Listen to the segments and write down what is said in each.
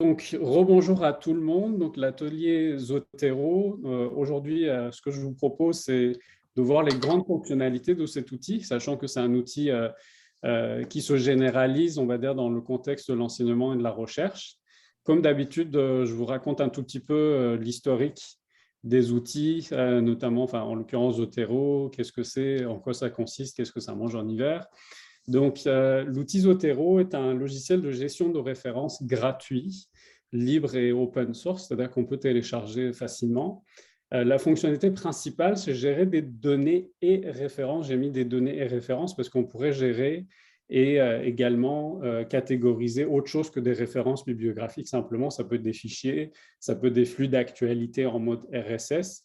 Donc, rebonjour à tout le monde. Donc, l'atelier Zotero. Aujourd'hui, ce que je vous propose, c'est de voir les grandes fonctionnalités de cet outil, sachant que c'est un outil qui se généralise, on va dire, dans le contexte de l'enseignement et de la recherche. Comme d'habitude, je vous raconte un tout petit peu l'historique des outils, notamment, enfin, en l'occurrence, Zotero, qu'est-ce que c'est, en quoi ça consiste, qu'est-ce que ça mange en hiver. Donc, l'outil Zotero est un logiciel de gestion de références gratuit, libre et open source, c'est-à-dire qu'on peut télécharger facilement. La fonctionnalité principale, c'est gérer des données et références. J'ai mis des données et références parce qu'on pourrait gérer et également catégoriser autre chose que des références bibliographiques. Simplement, ça peut être des fichiers, ça peut être des flux d'actualité en mode RSS,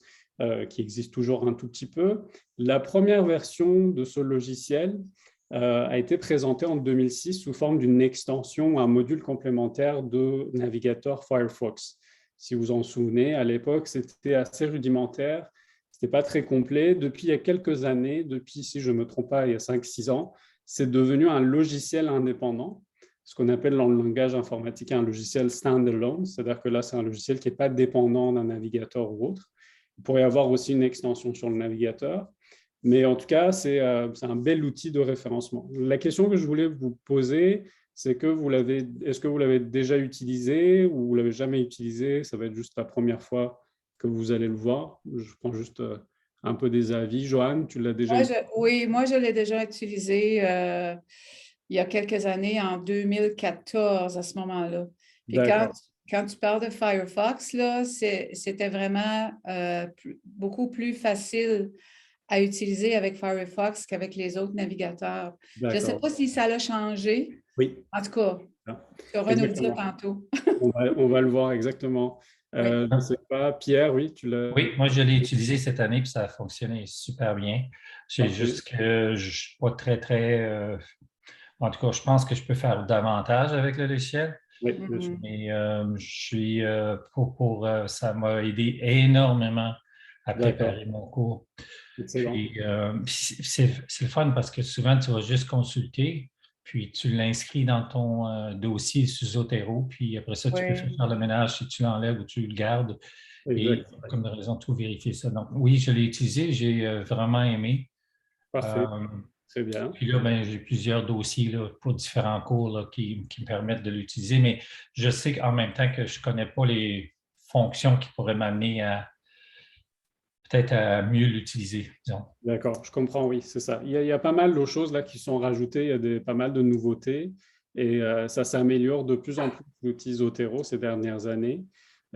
qui existe toujours un tout petit peu. La première version de ce logiciel a été présenté en 2006 sous forme d'une extension ou un module complémentaire de navigateur Firefox. Si vous en souvenez, à l'époque, c'était assez rudimentaire, ce n'était pas très complet. Depuis il y a quelques années, depuis, si je ne me trompe pas, il y a 5-6 ans, c'est devenu un logiciel indépendant, ce qu'on appelle dans le langage informatique un logiciel standalone, c'est-à-dire que là, c'est un logiciel qui n'est pas dépendant d'un navigateur ou autre. Il pourrait y avoir aussi une extension sur le navigateur. Mais en tout cas, c'est un bel outil de référencement. La question que je voulais vous poser, c'est que est-ce que vous l'avez déjà utilisé ou vous ne l'avez jamais utilisé? Ça va être juste la première fois que vous allez le voir. Je prends juste un peu des avis. Joanne, tu l'as déjà utilisé? Oui, moi, je l'ai déjà utilisé il y a quelques années, en 2014, à ce moment-là. Puis D'accord. quand tu parles de Firefox, là, c'était vraiment beaucoup plus facile à utiliser avec Firefox qu'avec les autres navigateurs. Je ne sais D'accord. pas si ça a changé. Oui. En tout cas, tu auras nous le dire Exactement. tantôt. On va le voir exactement. Oui. Je ne sais pas. Pierre, oui, tu l'as. Oui, moi, je l'ai utilisé cette année, puis ça a fonctionné super bien. C'est Parfait. juste que je ne suis pas en tout cas, je pense que je peux faire davantage avec le logiciel, Oui, bien sûr. Mhm. mais je suis ça m'a aidé énormément à D'accord. préparer mon cours. Excellent. Puis, c'est le fun parce que souvent, tu vas juste consulter, puis tu l'inscris dans ton dossier sur Zotero, puis après ça, tu peux Oui. faire le ménage si tu l'enlèves ou tu le gardes. Et Exact. comme de raison, tout vérifier ça. Donc, oui, je l'ai utilisé, j'ai vraiment aimé. Parfait. Euh, Très bien. Puis là, ben, j'ai plusieurs dossiers là, pour différents cours là, qui me permettent de l'utiliser, mais je sais qu'en même temps que je ne connais pas les fonctions qui pourraient m'amener à peut-être à mieux l'utiliser, disons. D'accord, je comprends, oui, c'est ça. Il y a pas mal de choses là qui sont rajoutées, il y a pas mal de nouveautés et ça s'améliore de plus en plus l'outil Zotero ces dernières années,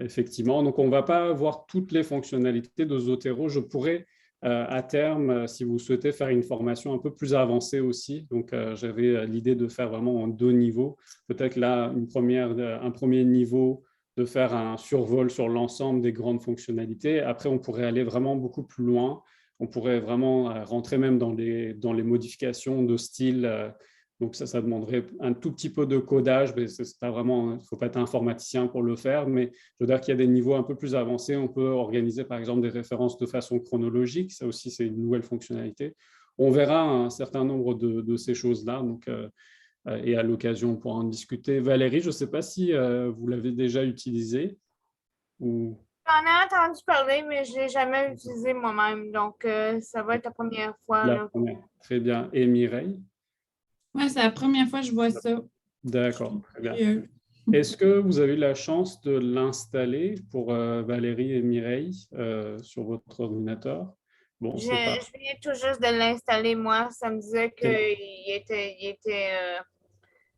effectivement. Donc, on ne va pas voir toutes les fonctionnalités de Zotero. Je pourrais, à terme, si vous souhaitez, faire une formation un peu plus avancée aussi. Donc, j'avais l'idée de faire vraiment en 2 niveaux. Peut-être là, un premier niveau de faire un survol sur l'ensemble des grandes fonctionnalités. Après, on pourrait aller vraiment beaucoup plus loin. On pourrait vraiment rentrer même dans les modifications de style. Donc ça demanderait un tout petit peu de codage, mais c'est pas vraiment, il ne faut pas être informaticien pour le faire, mais je veux dire qu'il y a des niveaux un peu plus avancés. On peut organiser par exemple des références de façon chronologique. Ça aussi, c'est une nouvelle fonctionnalité. On verra un certain nombre de ces choses-là. Donc, et à l'occasion, on pourra en discuter. Valérie, je ne sais pas si vous l'avez déjà utilisé ou... J'en ai entendu parler, mais je ne l'ai jamais utilisé moi-même. Donc, ça va être la première fois. La Là. première. Très bien. Et Mireille? Oui, c'est la première fois que je vois ça. D'accord, très bien. Curieux. Est-ce que vous avez eu la chance de l'installer pour Valérie et Mireille sur votre ordinateur? Bon, Je c'est pas... viens tout juste de l'installer, moi. Ça me disait qu'il était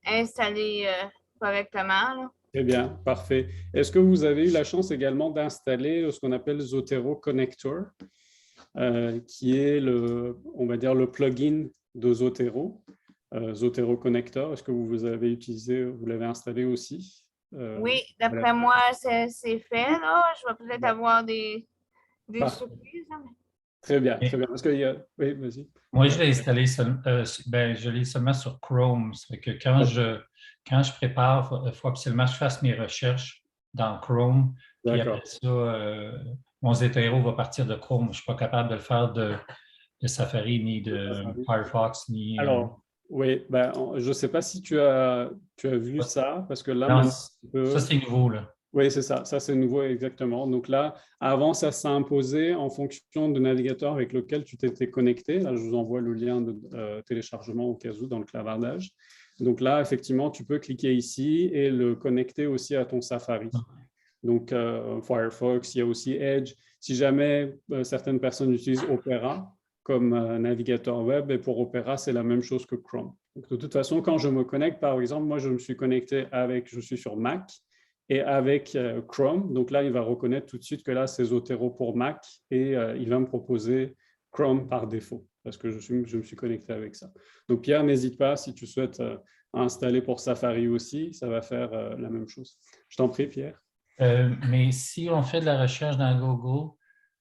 installé correctement. Là. Très bien, parfait. Est-ce que vous avez eu la chance également d'installer ce qu'on appelle Zotero Connector, qui est on va dire, le plugin de Zotero, Zotero Connector? Est-ce que vous avez utilisé, vous l'avez installé aussi? Oui, d'après Voilà. moi, c'est fait. Là. Je vais peut-être avoir des Parfait. surprises. Là, mais... Très bien, Et très bien. Parce qu'il y a... Oui, vas-y. moi, je l'ai installé je l'ai seulement sur Chrome. Ça fait que quand je prépare, il faut absolument que je fasse mes recherches dans Chrome. Puis après D'accord. ça, mon Zotero va partir de Chrome. Je ne suis pas capable de le faire de Safari, ni de Firefox, ni... Alors, Oui, ben, je ne sais pas si tu as vu ça, parce que là, Non, maintenant, ça, c'est nouveau, là. oui, c'est ça. Ça, c'est nouveau, exactement. Donc là, avant, ça s'est imposé en fonction du navigateur avec lequel tu t'étais connecté. Là, je vous envoie le lien de téléchargement au cas où dans le clavardage. Donc là, effectivement, tu peux cliquer ici et le connecter aussi à ton Safari. Donc, Firefox, il y a aussi Edge. Si jamais certaines personnes utilisent Opera comme navigateur web, et pour Opera, c'est la même chose que Chrome. Donc, de toute façon, quand je me connecte, par exemple, moi, je me suis connecté je suis sur Mac et avec Chrome. Donc là, il va reconnaître tout de suite que là, c'est Zotero pour Mac et il va me proposer Chrome par défaut parce que je me suis connecté avec ça. Donc, Pierre, n'hésite pas si tu souhaites installer pour Safari aussi, ça va faire la même chose. Je t'en prie, Pierre. Mais si on fait de la recherche dans Google,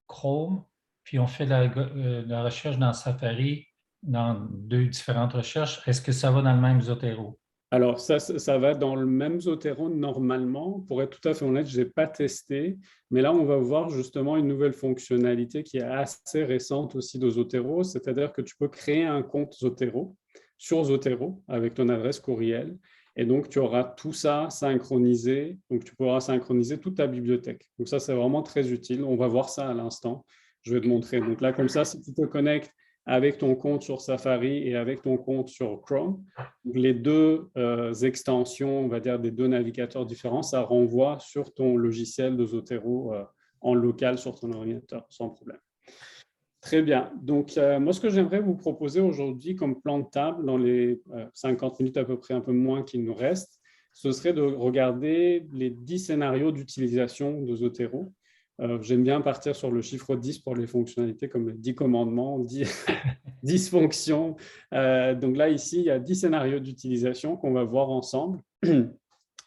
Chrome, puis on fait de la recherche dans Safari, dans deux différentes recherches, est-ce que ça va dans le même Zotero? Alors, ça va dans le même Zotero normalement. Pour être tout à fait honnête, je n'ai pas testé. Mais là, on va voir justement une nouvelle fonctionnalité qui est assez récente aussi de Zotero. C'est-à-dire que tu peux créer un compte Zotero sur Zotero avec ton adresse courriel. Et donc, tu auras tout ça synchronisé. Donc, tu pourras synchroniser toute ta bibliothèque. Donc, ça, c'est vraiment très utile. On va voir ça à l'instant. Je vais te montrer. Donc là, comme ça, si tu te connectes avec ton compte sur Safari et avec ton compte sur Chrome, les deux extensions, on va dire, des deux navigateurs différents, ça renvoie sur ton logiciel de Zotero en local sur ton ordinateur, sans problème. Très bien. Donc, moi, ce que j'aimerais vous proposer aujourd'hui comme plan de table, dans les 50 minutes à peu près, un peu moins qu'il nous reste, ce serait de regarder les 10 scénarios d'utilisation de Zotero. J'aime bien partir sur le chiffre 10 pour les fonctionnalités comme les 10 commandements, 10 fonctions. Donc là, ici, il y a 10 scénarios d'utilisation qu'on va voir ensemble.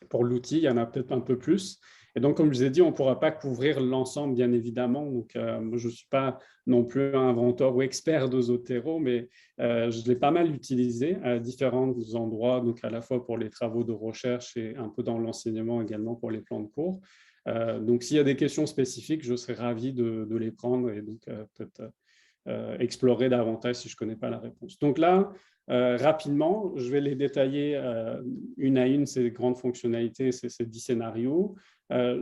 Pour l'outil, il y en a peut-être un peu plus. Et donc, comme je vous ai dit, on ne pourra pas couvrir l'ensemble, bien évidemment. Donc, moi, je ne suis pas non plus un inventeur ou expert de Zotero, mais je l'ai pas mal utilisé à différents endroits, donc à la fois pour les travaux de recherche et un peu dans l'enseignement également pour les plans de cours. Donc, s'il y a des questions spécifiques, je serais ravi de les prendre et donc peut-être explorer davantage si je ne connais pas la réponse. Donc là, rapidement, je vais les détailler une à une, ces grandes fonctionnalités, ces 10 scénarios.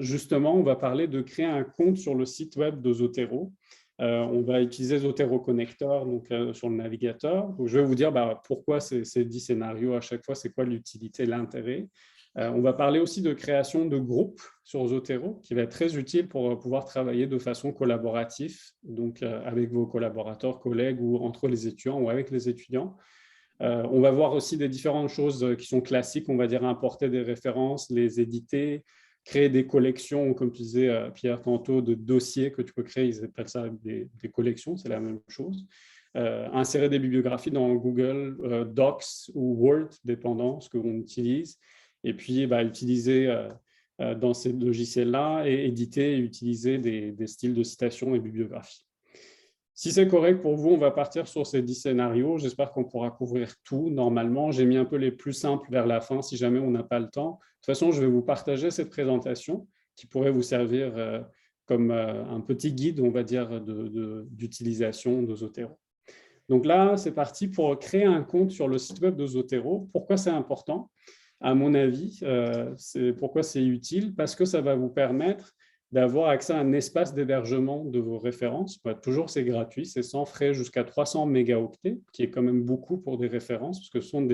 Justement, on va parler de créer un compte sur le site web de Zotero. On va utiliser Zotero Connector donc, sur le navigateur. Donc, je vais vous dire pourquoi ces 10 scénarios à chaque fois, c'est quoi l'utilité, l'intérêt. On va parler aussi de création de groupes sur Zotero, qui va être très utile pour pouvoir travailler de façon collaborative, donc avec vos collaborateurs, collègues ou entre les étudiants ou avec les étudiants. On va voir aussi des différentes choses qui sont classiques, on va dire importer des références, les éditer, créer des collections, comme tu disais Pierre tantôt, de dossiers que tu peux créer, ils appellent ça des collections, c'est la même chose. Insérer des bibliographies dans Google Docs ou Word, dépendant de ce qu'on utilise. Et puis, utiliser dans ces logiciels-là et éditer et utiliser des styles de citation et bibliographie. Si c'est correct pour vous, on va partir sur ces 10 scénarios. J'espère qu'on pourra couvrir tout normalement. J'ai mis un peu les plus simples vers la fin si jamais on n'a pas le temps. De toute façon, je vais vous partager cette présentation qui pourrait vous servir comme un petit guide, on va dire, d'utilisation de Zotero. Donc là, c'est parti pour créer un compte sur le site web de Zotero. Pourquoi c'est important ? À mon avis, pourquoi c'est utile? Parce que ça va vous permettre d'avoir accès à un espace d'hébergement de vos références. Toujours, c'est gratuit, c'est sans frais jusqu'à 300 mégaoctets, qui est quand même beaucoup pour des références, parce que ce sont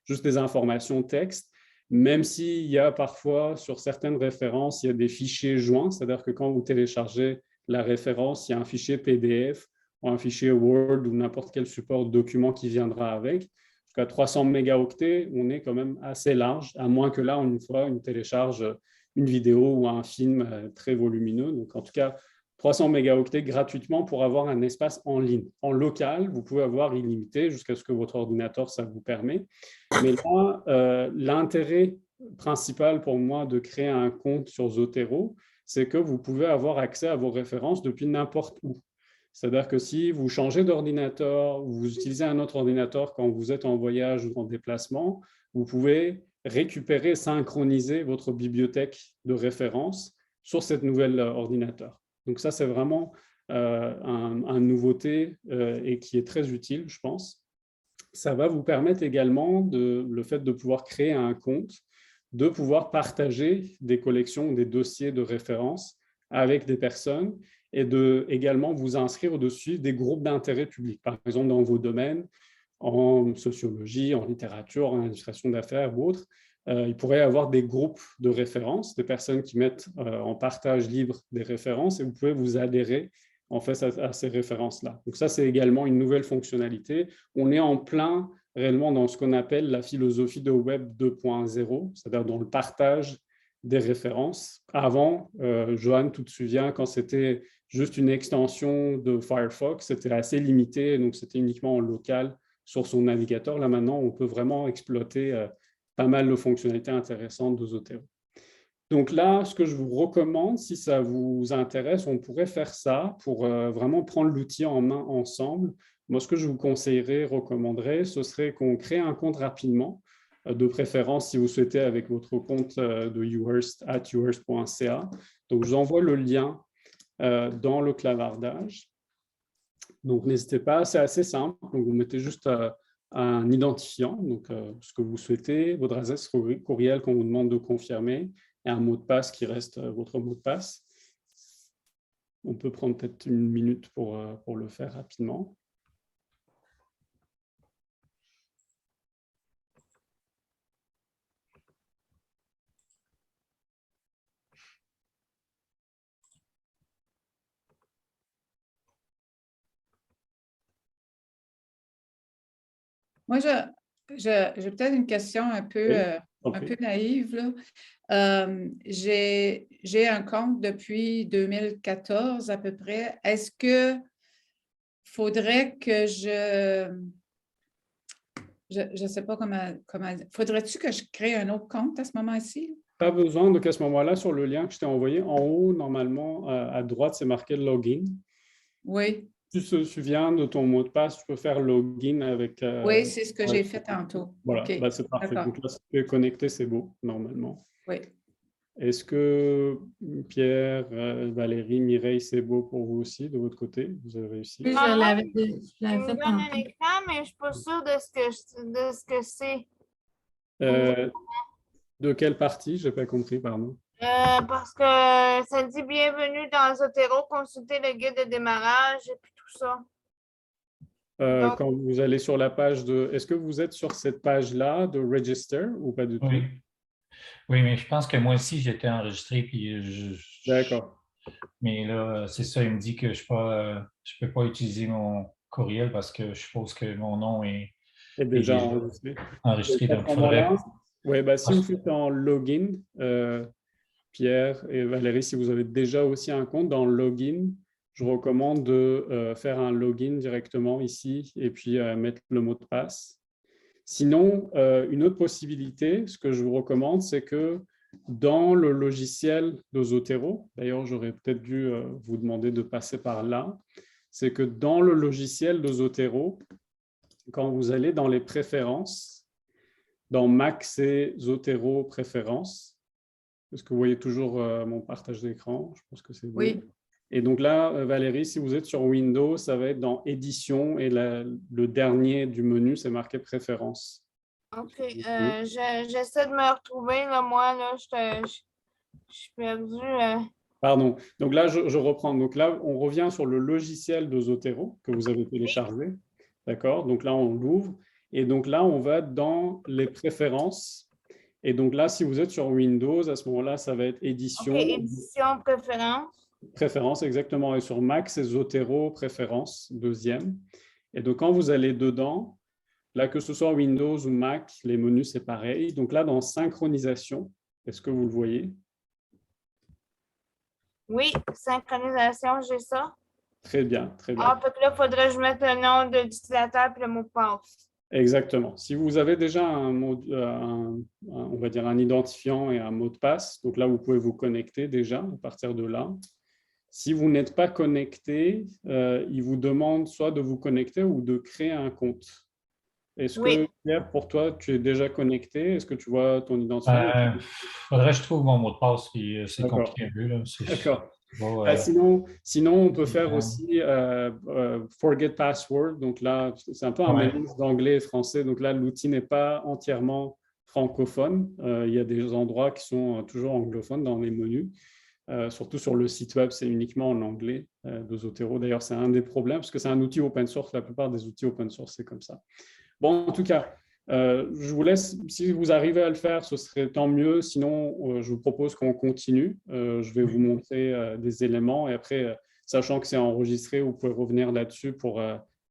juste des informations texte, même s'il y a parfois, sur certaines références, il y a des fichiers joints, c'est-à-dire que quand vous téléchargez la référence, il y a un fichier PDF ou un fichier Word ou n'importe quel support document qui viendra avec. Jusqu'à 300 mégaoctets, on est quand même assez large, à moins que là, une fois, on télécharge une vidéo ou un film très volumineux. Donc, en tout cas, 300 mégaoctets gratuitement pour avoir un espace en ligne. En local, vous pouvez avoir illimité jusqu'à ce que votre ordinateur, ça vous permet. Mais là, l'intérêt principal pour moi de créer un compte sur Zotero, c'est que vous pouvez avoir accès à vos références depuis n'importe où. C'est-à-dire que si vous changez d'ordinateur ou vous utilisez un autre ordinateur quand vous êtes en voyage ou en déplacement, vous pouvez récupérer, synchroniser votre bibliothèque de référence sur cette nouvelle ordinateur. Donc ça, c'est vraiment une nouveauté et qui est très utile, je pense. ça va vous permettre également, le fait de pouvoir créer un compte, de pouvoir partager des collections, des dossiers de référence avec des personnes et de également vous inscrire ou de suivre des groupes d'intérêt public, par exemple dans vos domaines, en sociologie, en littérature, en administration d'affaires ou autre. Il pourrait y avoir des groupes de référence, des personnes qui mettent en partage libre des références et vous pouvez vous adhérer en fait à ces références-là. Donc ça, c'est également une nouvelle fonctionnalité. On est en plein réellement dans ce qu'on appelle la philosophie de Web 2.0, c'est-à-dire dans le partage des références. Avant, Johan, tu te souviens, quand c'était juste une extension de Firefox, c'était assez limité, donc c'était uniquement en local sur son navigateur. Là, maintenant, on peut vraiment exploiter pas mal de fonctionnalités intéressantes de Zotero. Donc là, ce que je vous recommande, si ça vous intéresse, on pourrait faire ça pour vraiment prendre l'outil en main ensemble. Moi, ce que je vous conseillerais, recommanderais, ce serait qu'on crée un compte rapidement, de préférence si vous souhaitez avec votre compte de Uhearst @uhearst.ca. Donc, je vous envoie le lien dans le clavardage. Donc, n'hésitez pas, c'est assez simple. Donc, vous mettez juste un identifiant, donc ce que vous souhaitez, votre adresse courriel qu'on vous demande de confirmer, et un mot de passe qui reste votre mot de passe. On peut prendre peut-être une minute pour le faire rapidement. Moi, j'ai peut-être une question un peu naïve, là. J'ai un compte depuis 2014 à peu près. Est-ce que faudrait que je ne sais pas comment faudrait-tu que je crée un autre compte à ce moment-ci? Pas besoin, donc à ce moment-là, sur le lien que je t'ai envoyé, en haut, normalement, à droite, c'est marqué Login. Oui. Tu te souviens de ton mot de passe, tu peux faire Login avec… Oui, c'est ce que j'ai fait tantôt. Voilà, Okay. bah, c'est parfait. Donc là, si tu es connecté, c'est beau, normalement. Oui. Est-ce que Pierre, Valérie, Mireille, c'est beau pour vous aussi, de votre côté? Vous avez réussi? Oui, je l'avais fait donne un tantôt. écran, mais je ne suis pas sûre de ce que c'est. De quelle partie? Je n'ai pas compris, pardon. Parce que ça dit bienvenue dans Zotero, consultez le guide de démarrage et puis tout ça. Donc, quand vous allez sur la page de… Est-ce que vous êtes sur cette page-là de Register ou pas du tout? Oui. Oui, mais je pense que moi aussi, j'étais enregistré. Puis D'accord. Mais là, c'est ça, il me dit que je ne peux pas utiliser mon courriel parce que je suppose que mon nom est déjà enregistré. Donc, il faudrait… Oui, bah, si vous faites en login, Pierre et Valérie, si vous avez déjà aussi un compte dans Login, je recommande de faire un login directement ici et puis mettre le mot de passe. Sinon, une autre possibilité, ce que je vous recommande, c'est que dans le logiciel de Zotero, d'ailleurs, j'aurais peut-être dû vous demander de passer par là, c'est que dans le logiciel de Zotero, quand vous allez dans les préférences, dans Mac, c'est Zotero préférences. Est-ce que vous voyez toujours mon partage d'écran? Je pense que c'est bon. Oui. Et donc là, Valérie, si vous êtes sur Windows, ça va être dans Édition et le dernier du menu, c'est marqué Préférences. OK. J'essaie de me retrouver. Là, moi, là, je suis perdue. Pardon. Donc là, je reprends. Donc là, on revient sur le logiciel de Zotero que vous avez téléchargé. D'accord? Donc là, on l'ouvre. Et donc là, on va dans les préférences. Et donc là, si vous êtes sur Windows, à ce moment-là, ça va être Édition. OK, Édition, Préférences. Préférences, exactement. Et sur Mac, c'est Zotero, Préférences, deuxième. Et donc, quand vous allez dedans, là, que ce soit Windows ou Mac, les menus, c'est pareil. Donc là, dans Synchronisation, est-ce que vous le voyez? Oui, synchronisation, j'ai ça. Très bien, très bien. Ah, fait que là, il faudrait que je mette le nom de l'utilisateur et le mot de passe. Exactement. Si vous avez déjà on va dire un identifiant et un mot de passe, donc là, vous pouvez vous connecter déjà à partir de là. Si vous n'êtes pas connecté, il vous demande soit de vous connecter ou de créer un compte. Est-ce que, Pierre, pour toi, tu es déjà connecté? Est-ce que tu vois ton identifiant? Faudrait que je trouve mon mot de passe, puis c'est compliqué un peu. D'accord. Bon, Sinon, on peut faire aussi Forget Password. Donc là, c'est un peu un mélange d'anglais et français. Donc là, l'outil n'est pas entièrement francophone. Il y a des endroits qui sont toujours anglophones dans les menus. Surtout sur le site web, c'est uniquement en anglais de Zotero. D'ailleurs, c'est un des problèmes parce que c'est un outil open source. La plupart des outils open source, c'est comme ça. Bon, en tout cas, je vous laisse. Si vous arrivez à le faire, ce serait tant mieux. Sinon, je vous propose qu'on continue. Je vais vous montrer des éléments et après, sachant que c'est enregistré, vous pouvez revenir là-dessus pour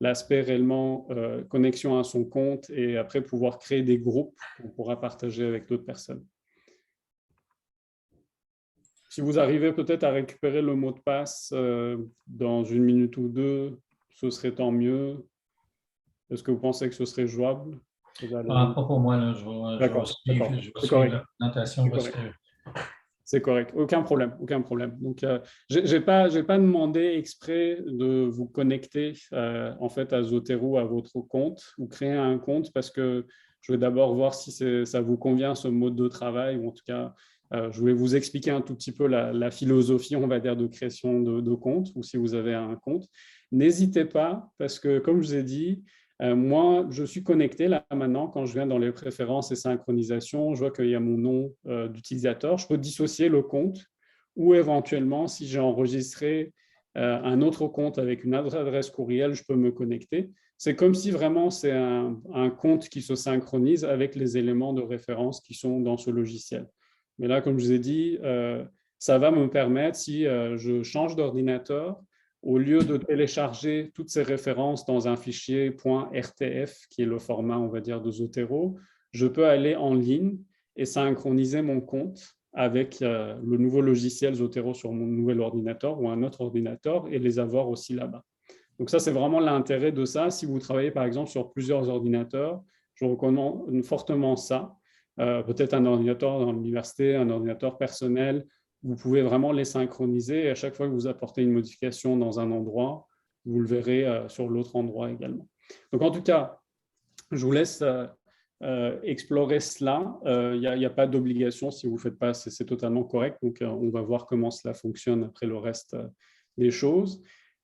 l'aspect réellement connexion à son compte et après pouvoir créer des groupes qu'on pourra partager avec d'autres personnes. Si vous arrivez peut-être à récupérer le mot de passe dans 1 minute ou 2, ce serait tant mieux. Est-ce que vous pensez que ce serait jouable? Pas pour moi, là. Je vais suivre la présentation. C'est correct, aucun problème, aucun problème. Donc, je n'ai pas demandé exprès de vous connecter en fait à Zotero, à votre compte, ou créer un compte parce que je vais d'abord voir si ça vous convient ce mode de travail, ou en tout cas, je voulais vous expliquer un tout petit peu la philosophie, on va dire, de création de compte, ou si vous avez un compte. N'hésitez pas, parce que comme je vous ai dit, moi, je suis connecté là maintenant. Quand je viens dans les préférences et synchronisations, je vois qu'il y a mon nom d'utilisateur. Je peux dissocier le compte ou éventuellement, si j'ai enregistré un autre compte avec une autre adresse courriel, je peux me connecter. C'est comme si vraiment c'est un compte qui se synchronise avec les éléments de référence qui sont dans ce logiciel. Mais là, comme je vous ai dit, ça va me permettre, si je change d'ordinateur, au lieu de télécharger toutes ces références dans un fichier .rtf, qui est le format, on va dire, de Zotero, je peux aller en ligne et synchroniser mon compte avec le nouveau logiciel Zotero sur mon nouvel ordinateur ou un autre ordinateur et les avoir aussi là-bas. Donc ça, c'est vraiment l'intérêt de ça. Si vous travaillez, par exemple, sur plusieurs ordinateurs, je recommande fortement ça. Peut-être un ordinateur dans l'université, un ordinateur personnel. Vous pouvez vraiment les synchroniser et à chaque fois que vous apportez une modification dans un endroit, vous le verrez sur l'autre endroit également. Donc, en tout cas, je vous laisse explorer cela. Il n'y a pas d'obligation si vous ne le faites pas, c'est totalement correct. Donc, on va voir comment cela fonctionne après le reste des choses.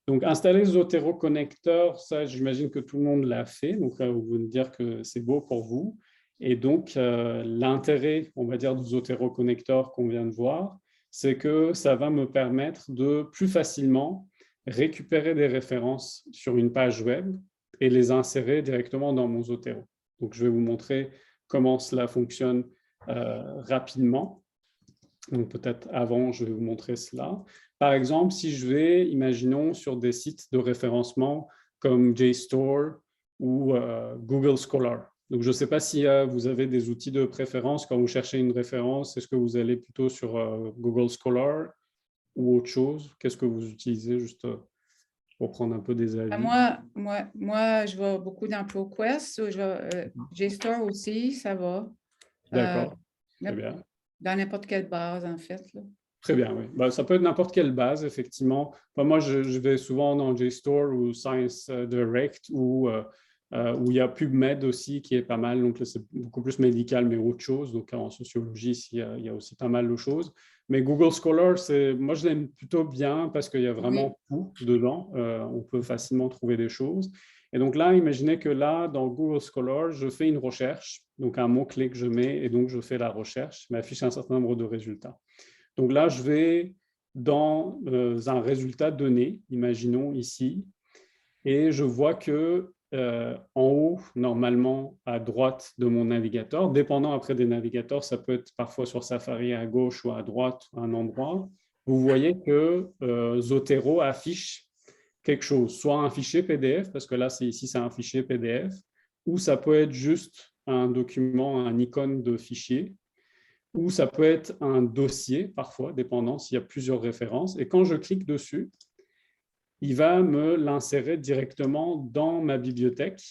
Donc, installer Zotero Connector, ça, j'imagine que tout le monde l'a fait. Donc, vous pouvez me dire que c'est beau pour vous. Et donc, l'intérêt, on va dire, du Zotero Connector qu'on vient de voir, c'est que ça va me permettre de plus facilement récupérer des références sur une page web et les insérer directement dans mon Zotero. Donc, je vais vous montrer comment cela fonctionne rapidement. Donc, peut-être avant, je vais vous montrer cela. Par exemple, si je vais, imaginons, sur des sites de référencement comme JSTOR ou Google Scholar. Donc, je ne sais pas si vous avez des outils de préférence quand vous cherchez une référence. Est-ce que vous allez plutôt sur Google Scholar ou autre chose? Qu'est-ce que vous utilisez juste pour prendre un peu des avis? Moi, je vais beaucoup dans ProQuest. JSTOR aussi, ça va. D'accord, très bien. Dans n'importe quelle base, en fait. Là. Très bien, oui. Ben, ça peut être n'importe quelle base, effectivement. Enfin, moi, je vais souvent dans JSTOR ou Science Direct ou où il y a PubMed aussi qui est pas mal. Donc, c'est beaucoup plus médical, mais autre chose. Donc, en sociologie, il y a aussi pas mal de choses. Mais Google Scholar, moi, je l'aime plutôt bien parce qu'il y a vraiment tout dedans. On peut facilement trouver des choses. Et donc là, imaginez que là, dans Google Scholar, je fais une recherche, donc un mot-clé que je mets, et donc je fais la recherche, m'affiche un certain nombre de résultats. Donc là, je vais dans un résultat donné, imaginons ici, et je vois que en haut, normalement à droite de mon navigateur, dépendant après des navigateurs, ça peut être parfois sur Safari à gauche ou à droite, un endroit, vous voyez que Zotero affiche quelque chose, soit un fichier PDF, parce que là, ici, c'est un fichier PDF, ou ça peut être juste un document, un icône de fichier, ou ça peut être un dossier, parfois, dépendant s'il y a plusieurs références. Et quand je clique dessus, il va me l'insérer directement dans ma bibliothèque.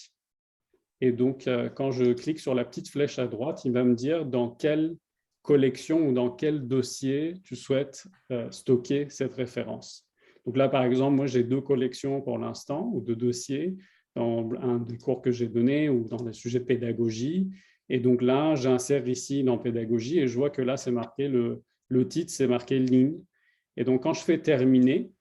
Et donc, quand je clique sur la petite flèche à droite, il va me dire dans quelle collection ou dans quel dossier tu souhaites stocker cette référence. Donc là, par exemple, moi, j'ai 2 collections pour l'instant, ou 2 dossiers, dans un des cours que j'ai donné ou dans les sujets de pédagogie. Et donc là, j'insère ici dans pédagogie et je vois que là, c'est marqué, le titre, c'est marqué ligne. Et donc, quand je fais terminer,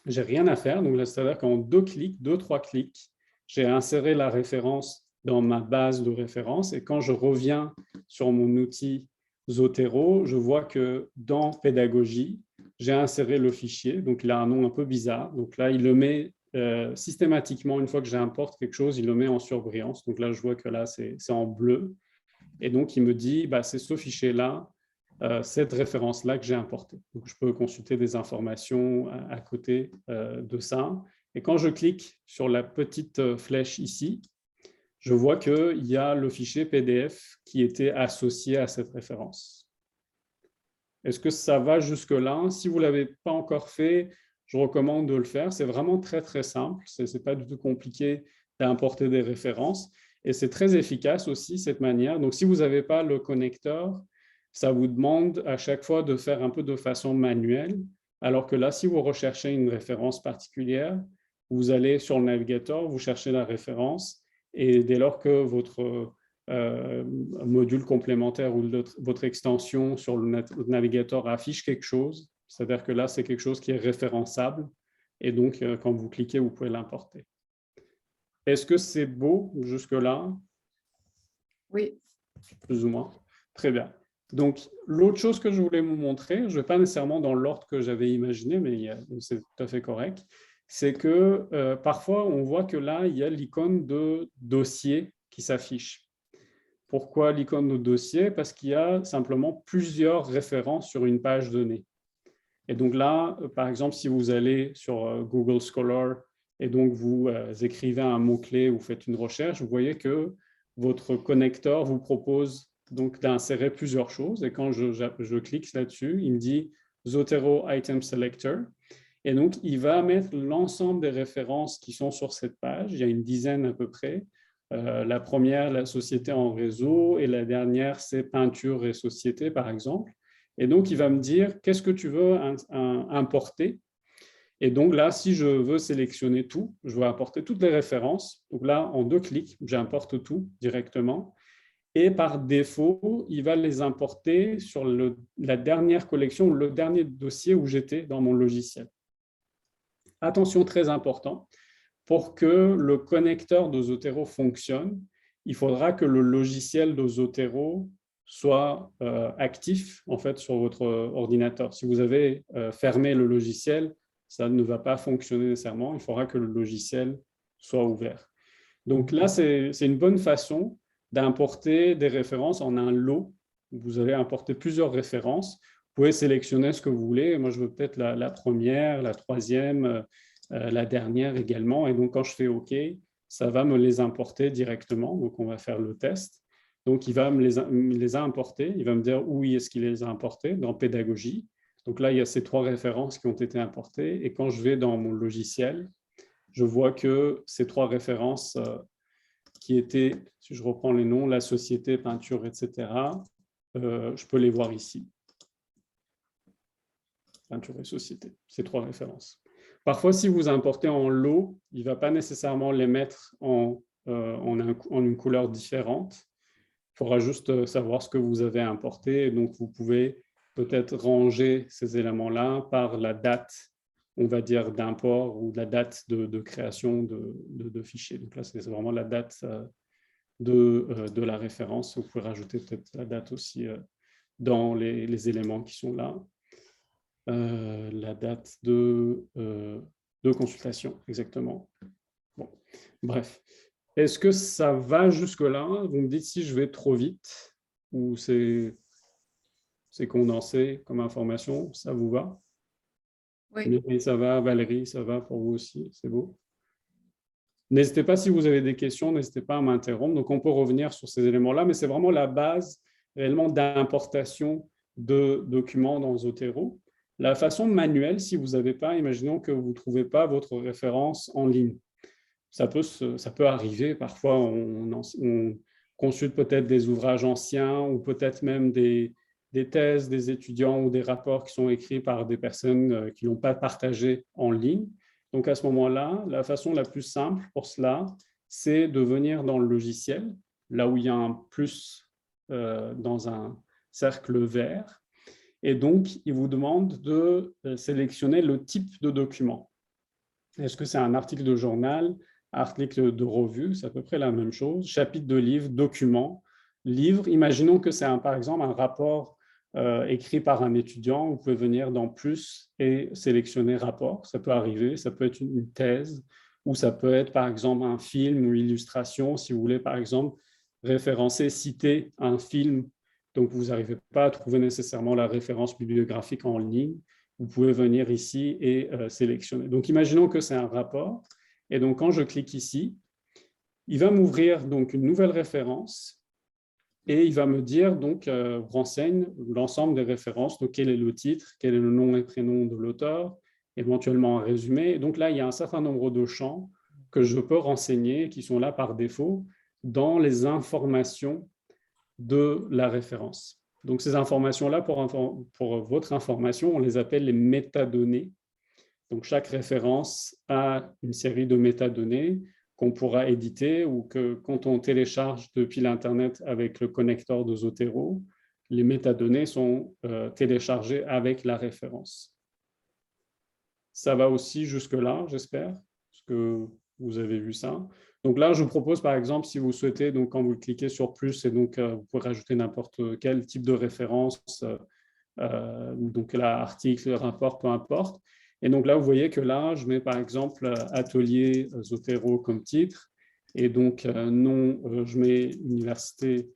je n'ai rien à faire. Donc, c'est-à-dire qu'en 2-3 clics, j'ai inséré la référence dans ma base de référence. Et quand je reviens sur mon outil Zotero, je vois que dans Pédagogie, j'ai inséré le fichier. Donc, il a un nom un peu bizarre. Donc là, il le met systématiquement, une fois que j'importe quelque chose, il le met en surbrillance. Donc là, je vois que là, c'est en bleu. Et donc, il me dit, c'est ce fichier-là, cette référence-là que j'ai importée. Donc, je peux consulter des informations à côté de ça. Et quand je clique sur la petite flèche ici, je vois qu'il y a le fichier PDF qui était associé à cette référence. Est-ce que ça va jusque-là? Si vous ne l'avez pas encore fait, je recommande de le faire. C'est vraiment très, très simple. Ce n'est pas du tout compliqué d'importer des références. Et c'est très efficace aussi, cette manière. Donc, si vous n'avez pas le connecteur, ça vous demande à chaque fois de faire un peu de façon manuelle. Alors que là, si vous recherchez une référence particulière, vous allez sur le navigateur, vous cherchez la référence. Et dès lors que votre module complémentaire ou votre extension sur le navigateur affiche quelque chose, c'est-à-dire que là, c'est quelque chose qui est référençable. Et donc, quand vous cliquez, vous pouvez l'importer. Est-ce que c'est beau jusque-là? Oui. Plus ou moins. Très bien. Donc, l'autre chose que je voulais vous montrer, je ne vais pas nécessairement dans l'ordre que j'avais imaginé, mais c'est tout à fait correct, c'est que parfois, on voit que là, il y a l'icône de dossier qui s'affiche. Pourquoi l'icône de dossier? Parce qu'il y a simplement plusieurs références sur une page donnée. Et donc là, par exemple, si vous allez sur Google Scholar et donc vous écrivez un mot-clé ou faites une recherche, vous voyez que votre connecteur vous propose donc d'insérer plusieurs choses. Et quand je clique là-dessus, il me dit Zotero Item Selector. Et donc, il va mettre l'ensemble des références qui sont sur cette page. Il y a une dizaine à peu près. La première, la société en réseau, et la dernière, c'est peinture et société, par exemple. Et donc, il va me dire, qu'est-ce que tu veux importer? Et donc là, si je veux sélectionner tout, je vais importer toutes les références. Donc là, en 2 clics, j'importe tout directement. Et par défaut, il va les importer sur la dernière collection, le dernier dossier où j'étais dans mon logiciel. Attention, très important, pour que le connecteur de Zotero fonctionne, il faudra que le logiciel de Zotero soit actif en fait, sur votre ordinateur. Si vous avez fermé le logiciel, ça ne va pas fonctionner nécessairement. Il faudra que le logiciel soit ouvert. Donc là, c'est une bonne façon d'importer des références en un lot. Vous allez importer plusieurs références. Vous pouvez sélectionner ce que vous voulez. Moi, je veux peut-être la première, la troisième, la dernière également. Et donc, quand je fais OK, ça va me les importer directement. Donc, on va faire le test. Donc, il les a importés. Il va me dire où est-ce qu'il les a importés dans Pédagogie. Donc là, il y a ces 3 références qui ont été importées. Et quand je vais dans mon logiciel, je vois que ces 3 références qui étaient, si je reprends les noms, la société, peinture, etc., je peux les voir ici. Peinture et société, ces 3 références. Parfois, si vous importez en lot, il ne va pas nécessairement les mettre en une couleur différente. Il faudra juste savoir ce que vous avez importé. Et donc, vous pouvez peut-être ranger ces éléments-là par la date, on va dire, d'import ou la date de création de fichiers. Donc là, c'est vraiment la date de la référence. Vous pouvez rajouter peut-être la date aussi dans les éléments qui sont là. La date de consultation, exactement. Bon, bref. Est-ce que ça va jusque-là? Vous me dites si je vais trop vite ou c'est condensé comme information. Ça vous va? Oui. Mais ça va, Valérie, ça va pour vous aussi? C'est beau? N'hésitez pas, si vous avez des questions, n'hésitez pas à m'interrompre. Donc, on peut revenir sur ces éléments-là, mais c'est vraiment la base réellement d'importation de documents dans Zotero. La façon manuelle, si vous n'avez pas, imaginons que vous ne trouvez pas votre référence en ligne. Ça peut arriver, parfois on consulte peut-être des ouvrages anciens ou peut-être même des thèses des étudiants ou des rapports qui sont écrits par des personnes qui n'ont pas partagé en ligne. Donc à ce moment-là, la façon la plus simple pour cela, c'est de venir dans le logiciel, là où il y a un plus dans un cercle vert. Et donc, il vous demande de sélectionner le type de document. Est-ce que c'est un article de journal, article de revue, c'est à peu près la même chose, chapitre de livre, document, livre. Imaginons que c'est par exemple un rapport écrit par un étudiant. Vous pouvez venir dans plus et sélectionner rapport. Ça peut arriver, ça peut être une thèse, ou ça peut être par exemple un film ou illustration. Si vous voulez par exemple référencer, citer un film, donc vous n'arrivez pas à trouver nécessairement la référence bibliographique en ligne, vous pouvez venir ici et sélectionner. Donc, imaginons que c'est un rapport. Et donc, quand je clique ici, il va m'ouvrir donc une nouvelle référence et il va me dire, donc, renseigne l'ensemble des références. Donc, quel est le titre, quel est le nom et prénom de l'auteur, éventuellement un résumé. Et donc là, il y a un certain nombre de champs que je peux renseigner, qui sont là par défaut, dans les informations de la référence. Donc, ces informations-là, pour votre information, on les appelle les métadonnées. Donc, chaque référence a une série de métadonnées qu'on pourra éditer ou que, quand on télécharge depuis l'Internet avec le connecteur de Zotero, les métadonnées sont téléchargées avec la référence. Ça va aussi jusque-là, j'espère, parce que vous avez vu ça. Donc là, je vous propose, par exemple, si vous souhaitez, donc quand vous cliquez sur plus, et donc vous pouvez rajouter n'importe quel type de référence, donc là, article, rapport, peu importe. Et donc là, vous voyez que là, je mets par exemple Atelier Zotero comme titre, et donc nom, je mets Université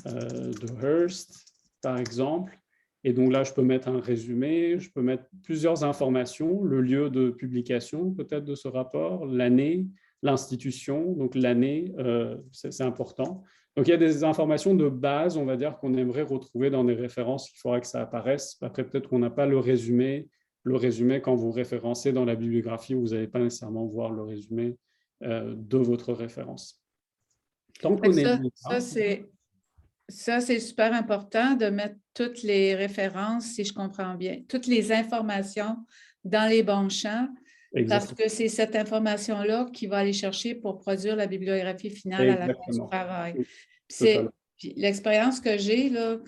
de Hearst, par exemple. Et donc là, je peux mettre un résumé, je peux mettre plusieurs informations, le lieu de publication peut-être de ce rapport, l'année, l'institution, donc l'année, c'est important. Donc, il y a des informations de base, on va dire, qu'on aimerait retrouver dans des références, il faudra que ça apparaisse. Après, peut-être qu'on n'a pas le résumé. Le résumé, quand vous référencez dans la bibliographie, vous n'allez pas nécessairement voir le résumé de votre référence. Tant qu'on est Ça, c'est super important de mettre toutes les références, si je comprends bien, toutes les informations dans les bons champs. Exactement. Parce que c'est cette information-là qui va aller chercher pour produire la bibliographie finale à la fin du travail. L'expérience que j'ai, là,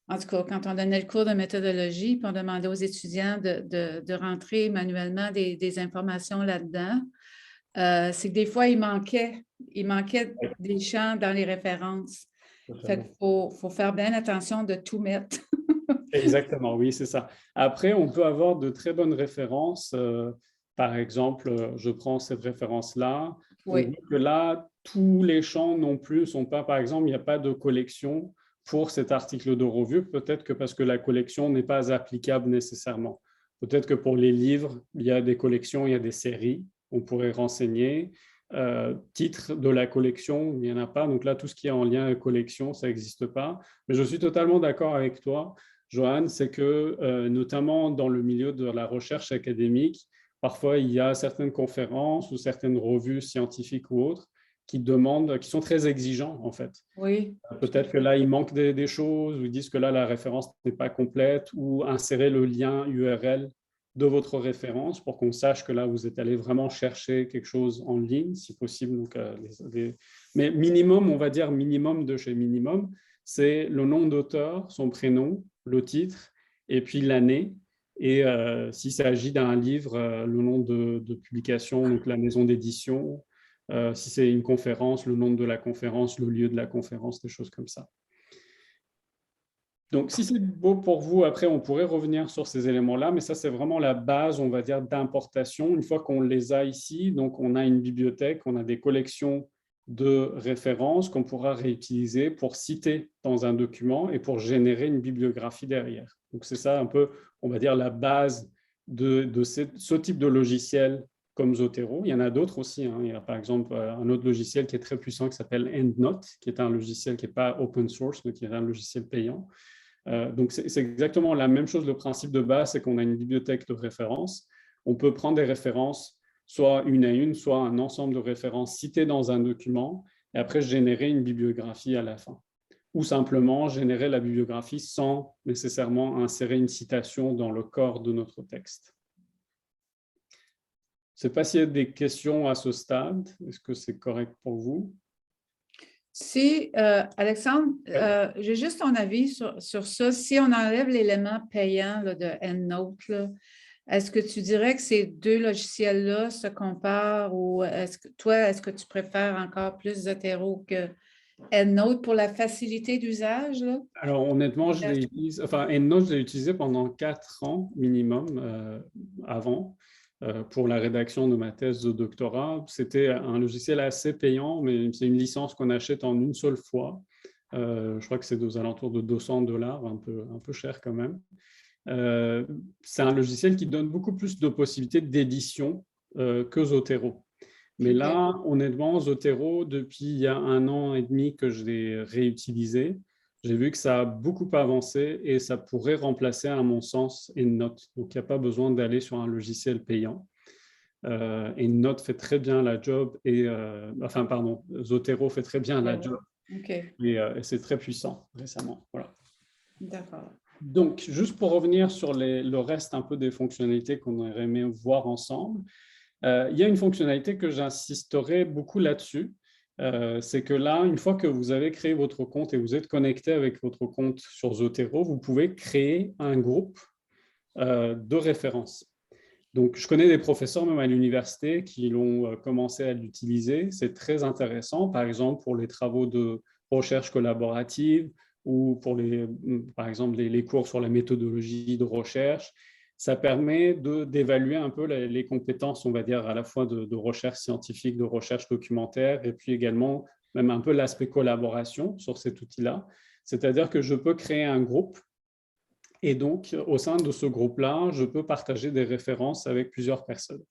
en tout cas, quand on donnait le cours de méthodologie, puis on demandait aux étudiants de rentrer manuellement des informations là-dedans, c'est que des fois, il manquait des champs dans les références. Fait qu'il faut faire bien attention de tout mettre. Exactement, oui, c'est ça. Après, on peut avoir de très bonnes références. Par exemple, je prends cette référence-là. Oui. On voit que là, tous les champs non plus ne sont pas, par exemple, il n'y a pas de collection pour cet article de revue. Peut-être que parce que la collection n'est pas applicable nécessairement. Peut-être que pour les livres, il y a des collections, il y a des séries. On pourrait renseigner. Titre de la collection, il n'y en a pas. Donc là, tout ce qui est en lien avec collection, ça n'existe pas. Mais je suis totalement d'accord avec toi, Johan, c'est que notamment dans le milieu de la recherche académique, parfois il y a certaines conférences ou certaines revues scientifiques ou autres qui sont très exigeants en fait. Oui. Peut-être que là, il manque des choses, ou ils disent que là, la référence n'est pas complète, ou insérer le lien URL de votre référence pour qu'on sache que là, vous êtes allé vraiment chercher quelque chose en ligne, si possible. Donc, mais minimum, on va dire minimum de chez minimum, c'est le nom d'auteur, son prénom, le titre, et puis l'année. Et s'il s'agit d'un livre, le nom de publication, donc la maison d'édition. Si c'est une conférence, le nom de la conférence, le lieu de la conférence, des choses comme ça. Donc, si c'est beau pour vous, après, on pourrait revenir sur ces éléments-là, mais ça, c'est vraiment la base, on va dire, d'importation. Une fois qu'on les a ici, donc on a une bibliothèque, on a des collections de références qu'on pourra réutiliser pour citer dans un document et pour générer une bibliographie derrière. Donc, c'est ça un peu, on va dire, la base de ce type de logiciel comme Zotero. Il y en a d'autres aussi. Hein. Il y a par exemple un autre logiciel qui est très puissant qui s'appelle EndNote, qui est un logiciel qui n'est pas open source, mais qui est un logiciel payant. Donc, c'est exactement la même chose. Le principe de base, c'est qu'on a une bibliothèque de références. On peut prendre des références, soit une à une, soit un ensemble de références citées dans un document, et après générer une bibliographie à la fin. Ou simplement générer la bibliographie sans nécessairement insérer une citation dans le corps de notre texte. Je ne sais pas s'il y a des questions à ce stade. Est-ce que c'est correct pour vous? Si, Alexandre, j'ai juste ton avis sur ça. Si on enlève l'élément payant là, de EndNote, là, est-ce que tu dirais que ces deux logiciels-là se comparent ou est-ce que tu préfères encore plus Zotero que EndNote pour la facilité d'usage? Alors, honnêtement, EndNote, je l'ai utilisé pendant 4 ans minimum avant pour la rédaction de ma thèse de doctorat. C'était un logiciel assez payant, mais c'est une licence qu'on achète en une seule fois. Je crois que c'est aux alentours de $200, un peu cher quand même. C'est un logiciel qui donne beaucoup plus de possibilités d'édition que Zotero. Mais là, honnêtement, Zotero, depuis il y a 1 an et demi que je l'ai réutilisé, j'ai vu que ça a beaucoup avancé et ça pourrait remplacer, à mon sens, EndNote. Donc, il n'y a pas besoin d'aller sur un logiciel payant. EndNote fait très bien la job Zotero fait très bien la job. Et c'est très puissant récemment. Voilà. D'accord. Donc, juste pour revenir sur le reste un peu des fonctionnalités qu'on aurait aimé voir ensemble, il y a une fonctionnalité que j'insisterai beaucoup là-dessus. C'est que là, une fois que vous avez créé votre compte et vous êtes connecté avec votre compte sur Zotero, vous pouvez créer un groupe de référence. Donc, je connais des professeurs, même à l'université, qui l'ont commencé à l'utiliser. C'est très intéressant, par exemple, pour les travaux de recherche collaborative ou pour, par exemple, les cours sur la méthodologie de recherche. Ça permet d'évaluer un peu les compétences, on va dire, à la fois de recherche scientifique, de recherche documentaire, et puis également même un peu l'aspect collaboration sur cet outil-là. C'est-à-dire que je peux créer un groupe et donc, au sein de ce groupe-là, je peux partager des références avec plusieurs personnes.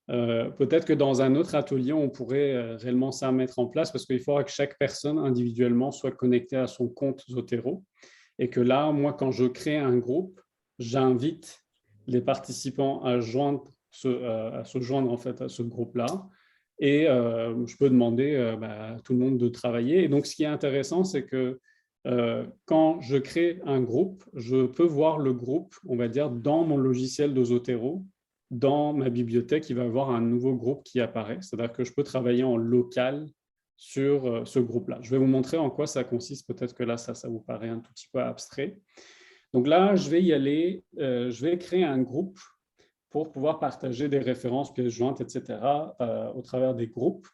Peut-être que dans un autre atelier, on pourrait réellement ça mettre en place parce qu'il faudra que chaque personne individuellement soit connectée à son compte Zotero et que là, moi, quand je crée un groupe, j'invite les participants à se joindre en fait à ce groupe-là et je peux demander à tout le monde de travailler. Et donc, ce qui est intéressant, c'est que quand je crée un groupe, je peux voir le groupe, on va dire, dans mon logiciel de Zotero. Dans ma bibliothèque, il va y avoir un nouveau groupe qui apparaît. C'est-à-dire que je peux travailler en local sur ce groupe-là. Je vais vous montrer en quoi ça consiste. Peut-être que là, ça vous paraît un tout petit peu abstrait. Donc là, je vais y aller. Je vais créer un groupe pour pouvoir partager des références, pièces jointes, etc. Au travers des groupes.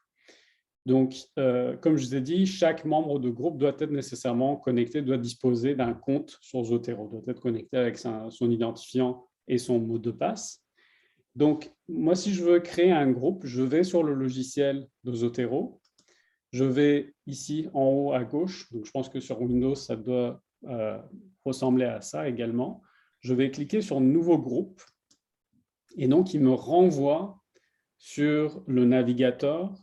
Donc, comme je vous ai dit, chaque membre de groupe doit être nécessairement connecté, doit disposer d'un compte sur Zotero, doit être connecté avec son identifiant et son mot de passe. Donc, moi, si je veux créer un groupe, je vais sur le logiciel de Zotero. Je vais ici en haut à gauche. Donc, je pense que sur Windows, ça doit ressembler à ça également. Je vais cliquer sur « Nouveau groupe » et donc, il me renvoie sur le navigateur.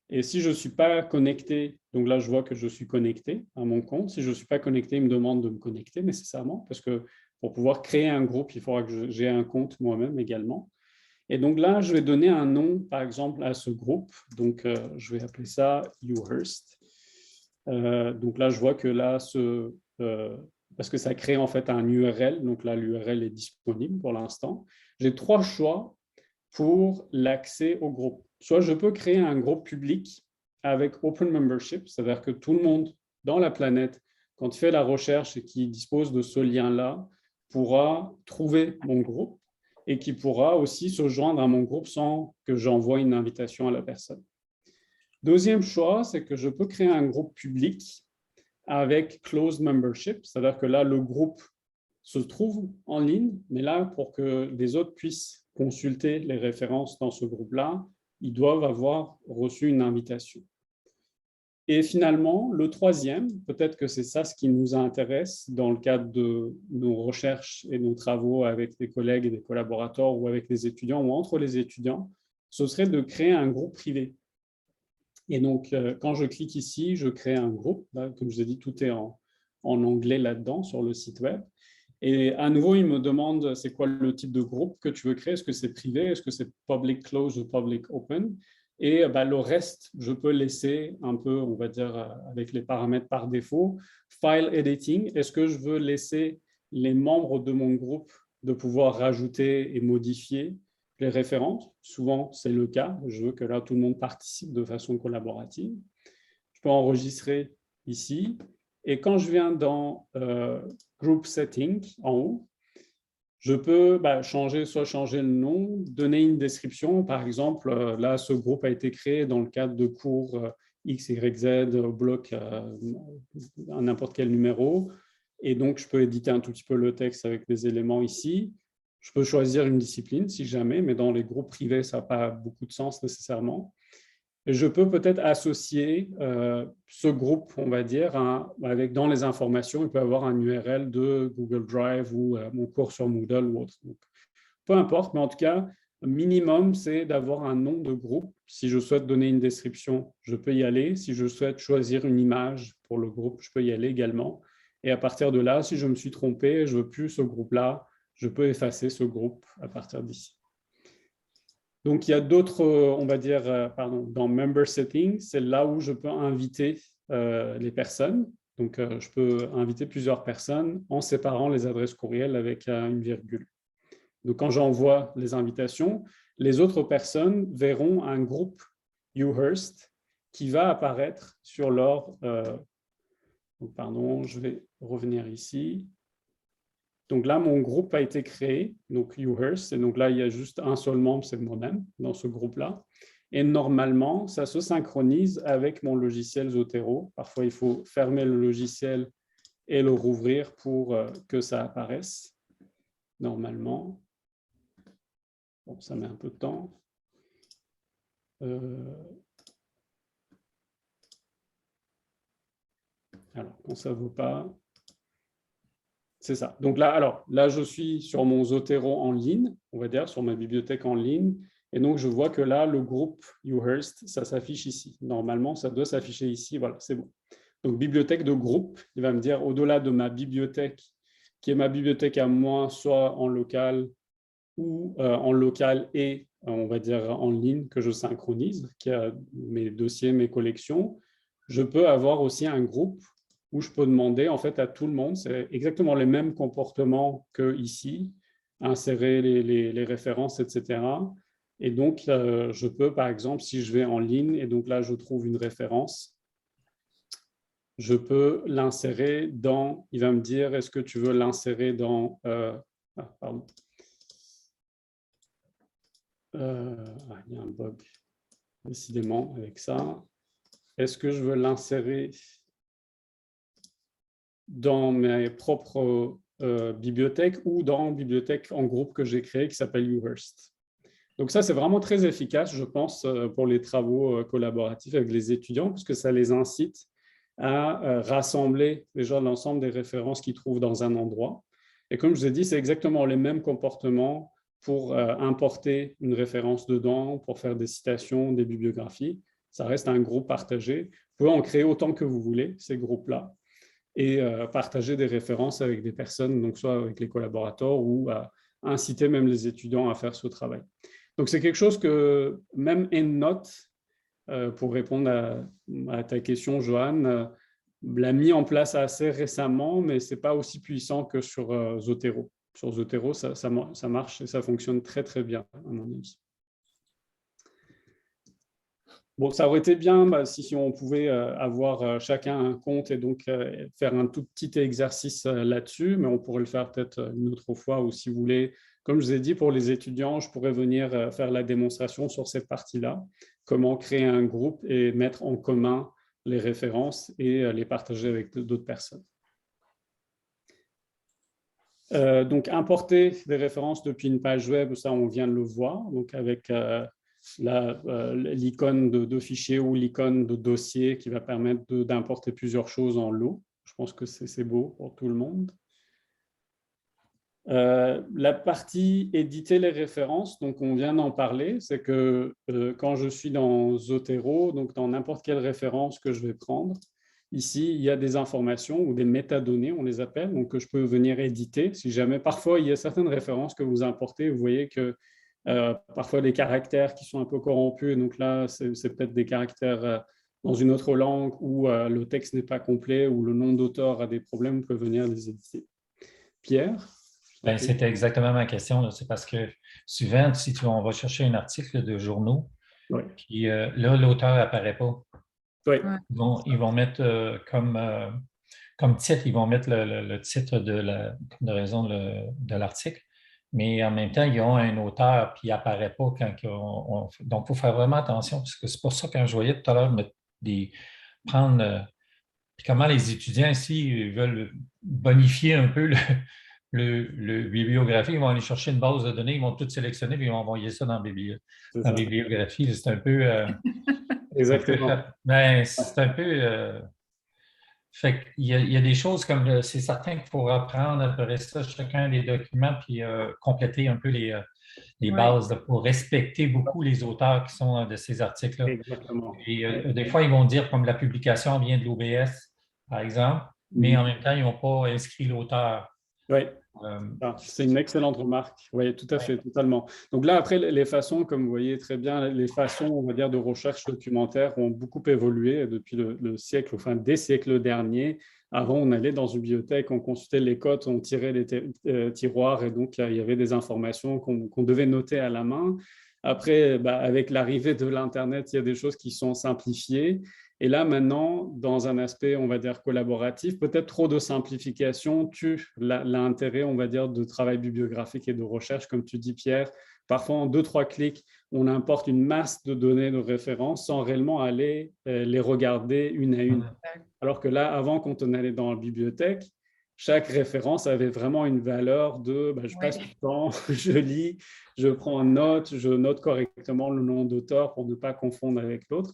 Et si je ne suis pas connecté, donc là, je vois que je suis connecté à mon compte. Si je ne suis pas connecté, il me demande de me connecter nécessairement parce que pour pouvoir créer un groupe, il faudra que j'ai un compte moi-même également. Et donc là, je vais donner un nom, par exemple, à ce groupe. Donc, je vais appeler ça Uhearst. Donc là, je vois que là, parce que ça crée en fait un URL. Donc là, l'URL est disponible pour l'instant. J'ai 3 choix pour l'accès au groupe. Soit je peux créer un groupe public avec Open Membership, c'est-à-dire que tout le monde dans la planète, quand il fait la recherche et qui dispose de ce lien-là, pourra trouver mon groupe et qui pourra aussi se joindre à mon groupe sans que j'envoie une invitation à la personne. Deuxième choix, c'est que je peux créer un groupe public avec Closed Membership, c'est-à-dire que là, le groupe se trouve en ligne, mais là, pour que les autres puissent consulter les références dans ce groupe-là, ils doivent avoir reçu une invitation. Et finalement, le troisième, peut-être que c'est ça ce qui nous intéresse dans le cadre de nos recherches et nos travaux avec des collègues et des collaborateurs ou avec les étudiants ou entre les étudiants, ce serait de créer un groupe privé. Et donc, quand je clique ici, je crée un groupe. Là, comme je vous ai dit, tout est en anglais là-dedans sur le site web. Et à nouveau, il me demande c'est quoi le type de groupe que tu veux créer. Est-ce que c'est privé? Est-ce que c'est public close ou public open? Et le reste, je peux laisser un peu, on va dire, avec les paramètres par défaut. File editing, est-ce que je veux laisser les membres de mon groupe de pouvoir rajouter et modifier les références? Souvent, c'est le cas. Je veux que là, tout le monde participe de façon collaborative. Je peux enregistrer ici. Et quand je viens dans Group Setting, en haut, je peux soit changer le nom, donner une description. Par exemple, là, ce groupe a été créé dans le cadre de cours X, Y, Z, au bloc à n'importe quel numéro. Et donc, je peux éditer un tout petit peu le texte avec des éléments ici. Je peux choisir une discipline si jamais, mais dans les groupes privés, ça n'a pas beaucoup de sens nécessairement. Et je peux peut-être associer ce groupe, on va dire, avec dans les informations, il peut y avoir un URL de Google Drive ou mon cours sur Moodle ou autre. Donc, peu importe, mais en tout cas, le minimum, c'est d'avoir un nom de groupe. Si je souhaite donner une description, je peux y aller. Si je souhaite choisir une image pour le groupe, je peux y aller également. Et à partir de là, si je me suis trompé, je ne veux plus ce groupe-là, je peux effacer ce groupe à partir d'ici. Donc, il y a d'autres, on va dire, dans Member Settings, c'est là où je peux inviter les personnes. Donc, je peux inviter plusieurs personnes en séparant les adresses courriel avec une virgule. Donc, quand j'envoie les invitations, les autres personnes verront un groupe Uhearst qui va apparaître sur leur... donc, pardon, je vais revenir ici. Donc là, mon groupe a été créé, donc Uhearst, et donc là, il y a juste un seul membre, c'est moi-même, dans ce groupe-là. Et normalement, ça se synchronise avec mon logiciel Zotero. Parfois, il faut fermer le logiciel et le rouvrir pour que ça apparaisse, normalement. Bon, ça met un peu de temps. Alors, quand ça ne vaut pas... C'est ça. Donc là, je suis sur mon Zotero en ligne, on va dire, sur ma bibliothèque en ligne. Et donc, je vois que là, le groupe Uhearst, ça s'affiche ici. Normalement, ça doit s'afficher ici. Voilà, c'est bon. Donc, bibliothèque de groupe, il va me dire au-delà de ma bibliothèque, qui est ma bibliothèque à moi, soit en local ou en local et, on va dire, en ligne, que je synchronise, qui a mes dossiers, mes collections. Je peux avoir aussi un groupe où je peux demander en fait à tout le monde, c'est exactement les mêmes comportements que ici, insérer les références, etc. Et donc, je peux, par exemple, si je vais en ligne, et donc là, je trouve une référence, je peux l'insérer dans, il va me dire, est-ce que tu veux l'insérer dans, pardon. Il y a un bug, décidément, avec ça. Est-ce que je veux l'insérer dans mes propres bibliothèques ou dans une bibliothèque en groupe que j'ai créée qui s'appelle Uhearst. Donc ça, c'est vraiment très efficace, je pense, pour les travaux collaboratifs avec les étudiants, parce que ça les incite à rassembler déjà l'ensemble des références qu'ils trouvent dans un endroit. Et comme je vous ai dit, c'est exactement les mêmes comportements pour importer une référence dedans, pour faire des citations, des bibliographies. Ça reste un groupe partagé. Vous pouvez en créer autant que vous voulez, ces groupes-là, et partager des références avec des personnes, donc soit avec les collaborateurs ou inciter même les étudiants à faire ce travail. Donc, c'est quelque chose que même EndNote, pour répondre à ta question, Johan, l'a mis en place assez récemment, mais ce n'est pas aussi puissant que sur Zotero. Sur Zotero, ça marche et ça fonctionne très, très bien, à mon avis. Bon, ça aurait été bien si on pouvait avoir chacun un compte et donc faire un tout petit exercice là-dessus, mais on pourrait le faire peut-être une autre fois ou si vous voulez. Comme je vous ai dit, pour les étudiants, je pourrais venir faire la démonstration sur cette partie-là, comment créer un groupe et mettre en commun les références et les partager avec d'autres personnes. Donc, importer des références depuis une page web, ça, on vient de le voir, donc avec l'icône de fichier ou l'icône de dossier qui va permettre d'importer plusieurs choses en lot. Je pense que c'est beau pour tout le monde. La partie éditer les références, donc on vient d'en parler, c'est que quand je suis dans Zotero, donc dans n'importe quelle référence que je vais prendre, ici, il y a des informations ou des métadonnées, on les appelle, donc que je peux venir éditer. Si jamais, parfois, il y a certaines références que vous importez, vous voyez que parfois des caractères qui sont un peu corrompus, donc là, c'est peut-être des caractères dans une autre langue où le texte n'est pas complet ou le nom d'auteur a des problèmes, vous pouvez venir les éditer. Pierre? Ben, c'était exactement ma question. C'est parce que souvent, on va chercher un article de journaux, oui. puis là, l'auteur n'apparaît pas. Oui. Ils vont mettre comme titre, ils vont mettre le titre de raison de l'article, mais en même temps, ils ont un auteur, puis il n'apparaît pas quand donc, il faut faire vraiment attention, parce que c'est pour ça, quand je voyais tout à l'heure prendre... puis comment les étudiants ici veulent bonifier un peu le bibliographie, ils vont aller chercher une base de données, ils vont tout sélectionner, puis ils vont envoyer ça dans la bibliographie. C'est un peu... Exactement. C'est un peu... fait qu'il y a des choses comme... C'est certain qu'il faut reprendre après ça chacun des documents, puis compléter un peu les bases pour respecter beaucoup les auteurs qui sont de ces articles-là. Exactement. Et des fois, ils vont dire comme la publication vient de l'OBS, par exemple, mais en même temps, ils n'ont pas inscrit l'auteur. Oui, c'est une excellente remarque. Oui, tout à fait, totalement. Donc là, après, les façons, comme vous voyez très bien, les façons, on va dire, de recherche documentaire ont beaucoup évolué depuis le siècle, enfin des siècles derniers. Avant, on allait dans une bibliothèque, on consultait les codes, on tirait les tiroirs et donc il y avait des informations qu'on devait noter à la main. Après, avec l'arrivée de l'Internet, il y a des choses qui sont simplifiées. Et là, maintenant, dans un aspect, on va dire, collaboratif, peut-être trop de simplification tue l'intérêt, on va dire, de travail bibliographique et de recherche, comme tu dis, Pierre. Parfois, en 2-3 clics, on importe une masse de données de référence sans réellement aller les regarder une à une. Alors que là, avant, quand on allait dans la bibliothèque, chaque référence avait vraiment une valeur de je passe du temps, je lis, je prends une note, je note correctement le nom d'auteur pour ne pas confondre avec l'autre.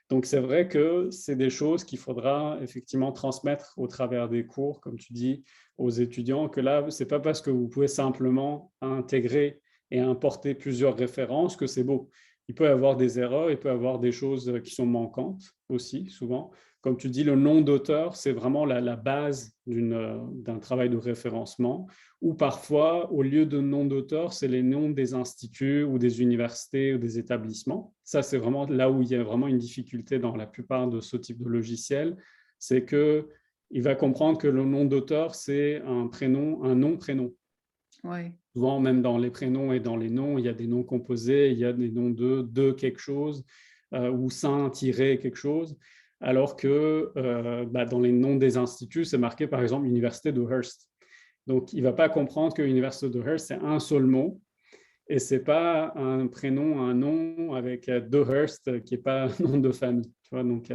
Donc, c'est vrai que c'est des choses qu'il faudra effectivement transmettre au travers des cours, comme tu dis, aux étudiants, que là, ce n'est pas parce que vous pouvez simplement intégrer et importer plusieurs références que c'est beau. Il peut y avoir des erreurs, il peut y avoir des choses qui sont manquantes aussi, souvent. Comme tu dis, le nom d'auteur, c'est vraiment la base d'un travail de référencement, ou parfois, au lieu de nom d'auteur, c'est les noms des instituts ou des universités ou des établissements. Ça, c'est vraiment là où il y a vraiment une difficulté dans la plupart de ce type de logiciel, c'est qu'il va comprendre que le nom d'auteur, c'est un prénom, un nom-prénom. Oui. Souvent, même dans les prénoms et dans les noms, il y a des noms composés, il y a des noms de quelque chose, ou quelque chose. Alors que dans les noms des instituts, c'est marqué par exemple Université de Hearst. Donc, il ne va pas comprendre que l'Université de Hearst, c'est un seul mot et ce n'est pas un prénom, un nom avec de Hearst qui n'est pas un nom de famille. Tu vois. Donc,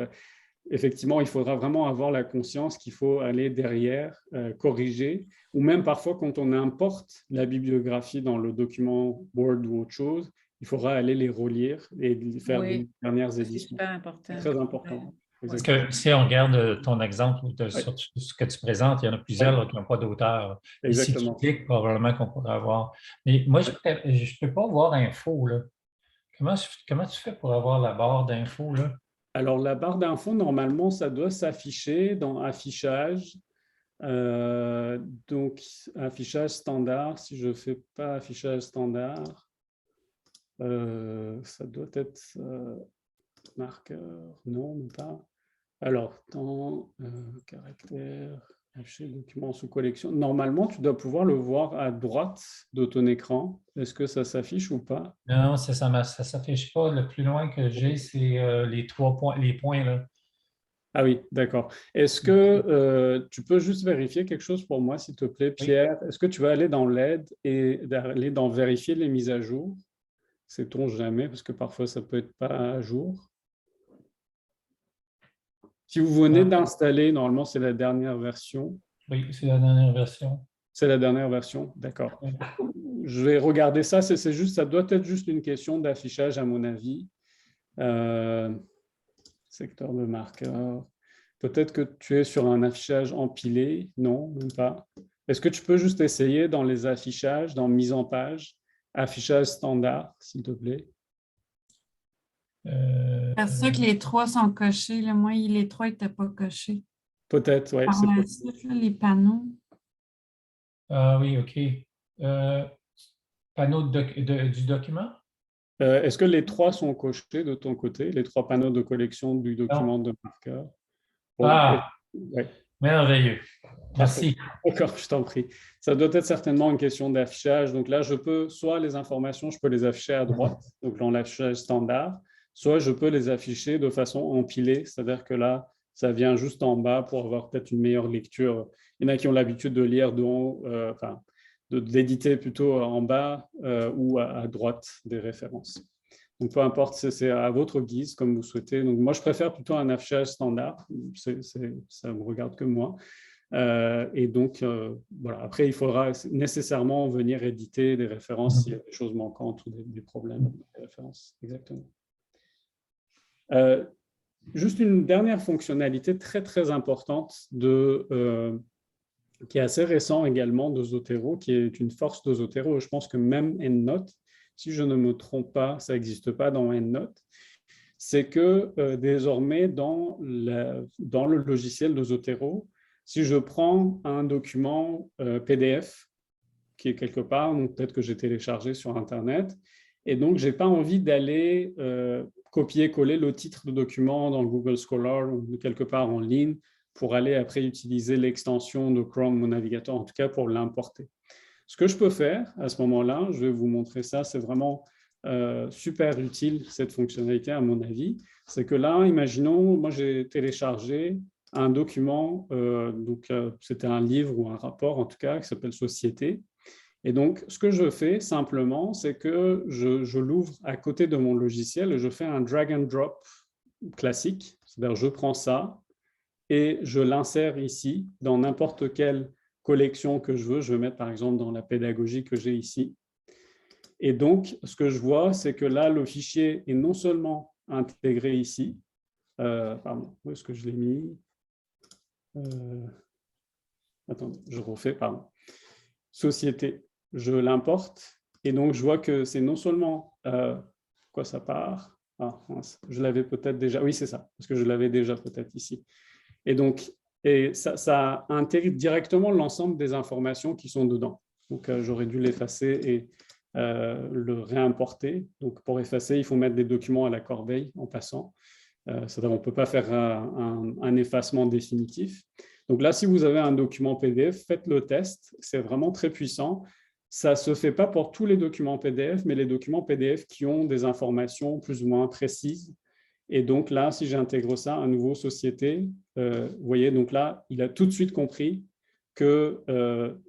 effectivement, il faudra vraiment avoir la conscience qu'il faut aller derrière, corriger, ou même parfois quand on importe la bibliographie dans le document Word ou autre chose, il faudra aller les relire et faire des dernières éditions. C'est super important. C'est très important. Parce que si on regarde ton exemple sur ce que tu présentes, il y en a plusieurs qui n'ont pas d'auteur. Ici, tu cliques, probablement qu'on pourrait avoir. Mais moi, je ne peux pas voir info. Là. Comment tu fais pour avoir la barre d'info? Alors, la barre d'info, normalement, ça doit s'afficher dans affichage. Donc, affichage standard. Si je ne fais pas affichage standard, ça doit être marqueur. Non, même pas. Alors, dans caractère, afficher document sous collection. Normalement, tu dois pouvoir le voir à droite de ton écran. Est-ce que ça s'affiche ou pas? Non, ça ne s'affiche pas. Le plus loin que j'ai, c'est les 3 points, les points là. Ah oui, d'accord. Est-ce que tu peux juste vérifier quelque chose pour moi, s'il te plaît, Pierre? Oui. Est-ce que tu vas aller dans l'aide et aller dans vérifier les mises à jour? Sait-on jamais, parce que parfois, ça peut être pas à jour. Si vous venez d'installer, normalement, c'est la dernière version. Oui, c'est la dernière version. C'est la dernière version, d'accord. Oui. Je vais regarder ça. C'est juste, ça doit être juste une question d'affichage, à mon avis. Secteur de marqueur. Peut-être que tu es sur un affichage empilé. Non, même pas. Est-ce que tu peux juste essayer dans les affichages, dans mise en page, affichage standard, s'il te plaît? C'est ça que les 3 sont cochés. Là. Moi, les 3 n'étaient pas cochés. Peut-être, oui. Par la suite, là, les panneaux. Ah oui, OK. Panneau du document? Est-ce que les 3 sont cochés de ton côté, les 3 panneaux de collection du document de marqueur? Bon, merveilleux. Merci. D'accord, je t'en prie. Ça doit être certainement une question d'affichage. Donc là, je peux, soit les informations, je peux les afficher à droite, donc dans l'affichage standard, soit je peux les afficher de façon empilée, c'est-à-dire que là, ça vient juste en bas pour avoir peut-être une meilleure lecture. Il y en a qui ont l'habitude de lire de haut, d'éditer plutôt en bas ou à droite des références. Donc, peu importe, c'est à votre guise, comme vous souhaitez. Donc, moi, je préfère plutôt un affichage standard. Ça ne me regarde que moi. Et donc, voilà. Après, il faudra nécessairement venir éditer des références s'il y a des choses manquantes ou des problèmes avec les références. Exactement. Juste une dernière fonctionnalité très, très importante qui est assez récent également de Zotero, qui est une force de Zotero. Je pense que même EndNote, si je ne me trompe pas, ça n'existe pas dans EndNote, c'est que désormais, dans le logiciel de Zotero, si je prends un document PDF qui est quelque part, donc peut-être que j'ai téléchargé sur Internet, et donc je n'ai pas envie d'aller copier-coller le titre de document dans Google Scholar ou quelque part en ligne pour aller après utiliser l'extension de Chrome, mon navigateur, en tout cas pour l'importer. Ce que je peux faire à ce moment-là, je vais vous montrer ça, c'est vraiment super utile cette fonctionnalité à mon avis, c'est que là, imaginons, moi j'ai téléchargé un document, c'était un livre ou un rapport en tout cas, qui s'appelle Société. Et donc, ce que je fais simplement, c'est que je l'ouvre à côté de mon logiciel et je fais un drag and drop classique, c'est-à-dire je prends ça et je l'insère ici dans n'importe quelle collection que je veux. Je vais mettre par exemple dans la pédagogie que j'ai ici. Et donc, ce que je vois, c'est que là, le fichier est non seulement intégré ici, pardon, où est-ce que je l'ai mis? Attendez, je refais, pardon. Société, je l'importe et donc je vois que c'est non seulement quoi ça part. Ah, je l'avais peut-être déjà. Oui, c'est ça, parce que je l'avais déjà peut-être ici. Et donc, ça intègre directement l'ensemble des informations qui sont dedans. Donc, j'aurais dû l'effacer et le réimporter. Donc, pour effacer, il faut mettre des documents à la corbeille en passant. C'est-à-dire on ne peut pas faire un effacement définitif. Donc là, si vous avez un document PDF, faites le test. C'est vraiment très puissant. Ça ne se fait pas pour tous les documents PDF, mais les documents PDF qui ont des informations plus ou moins précises. Et donc là, si j'intègre ça, un nouveau société, vous voyez, donc là, il a tout de suite compris que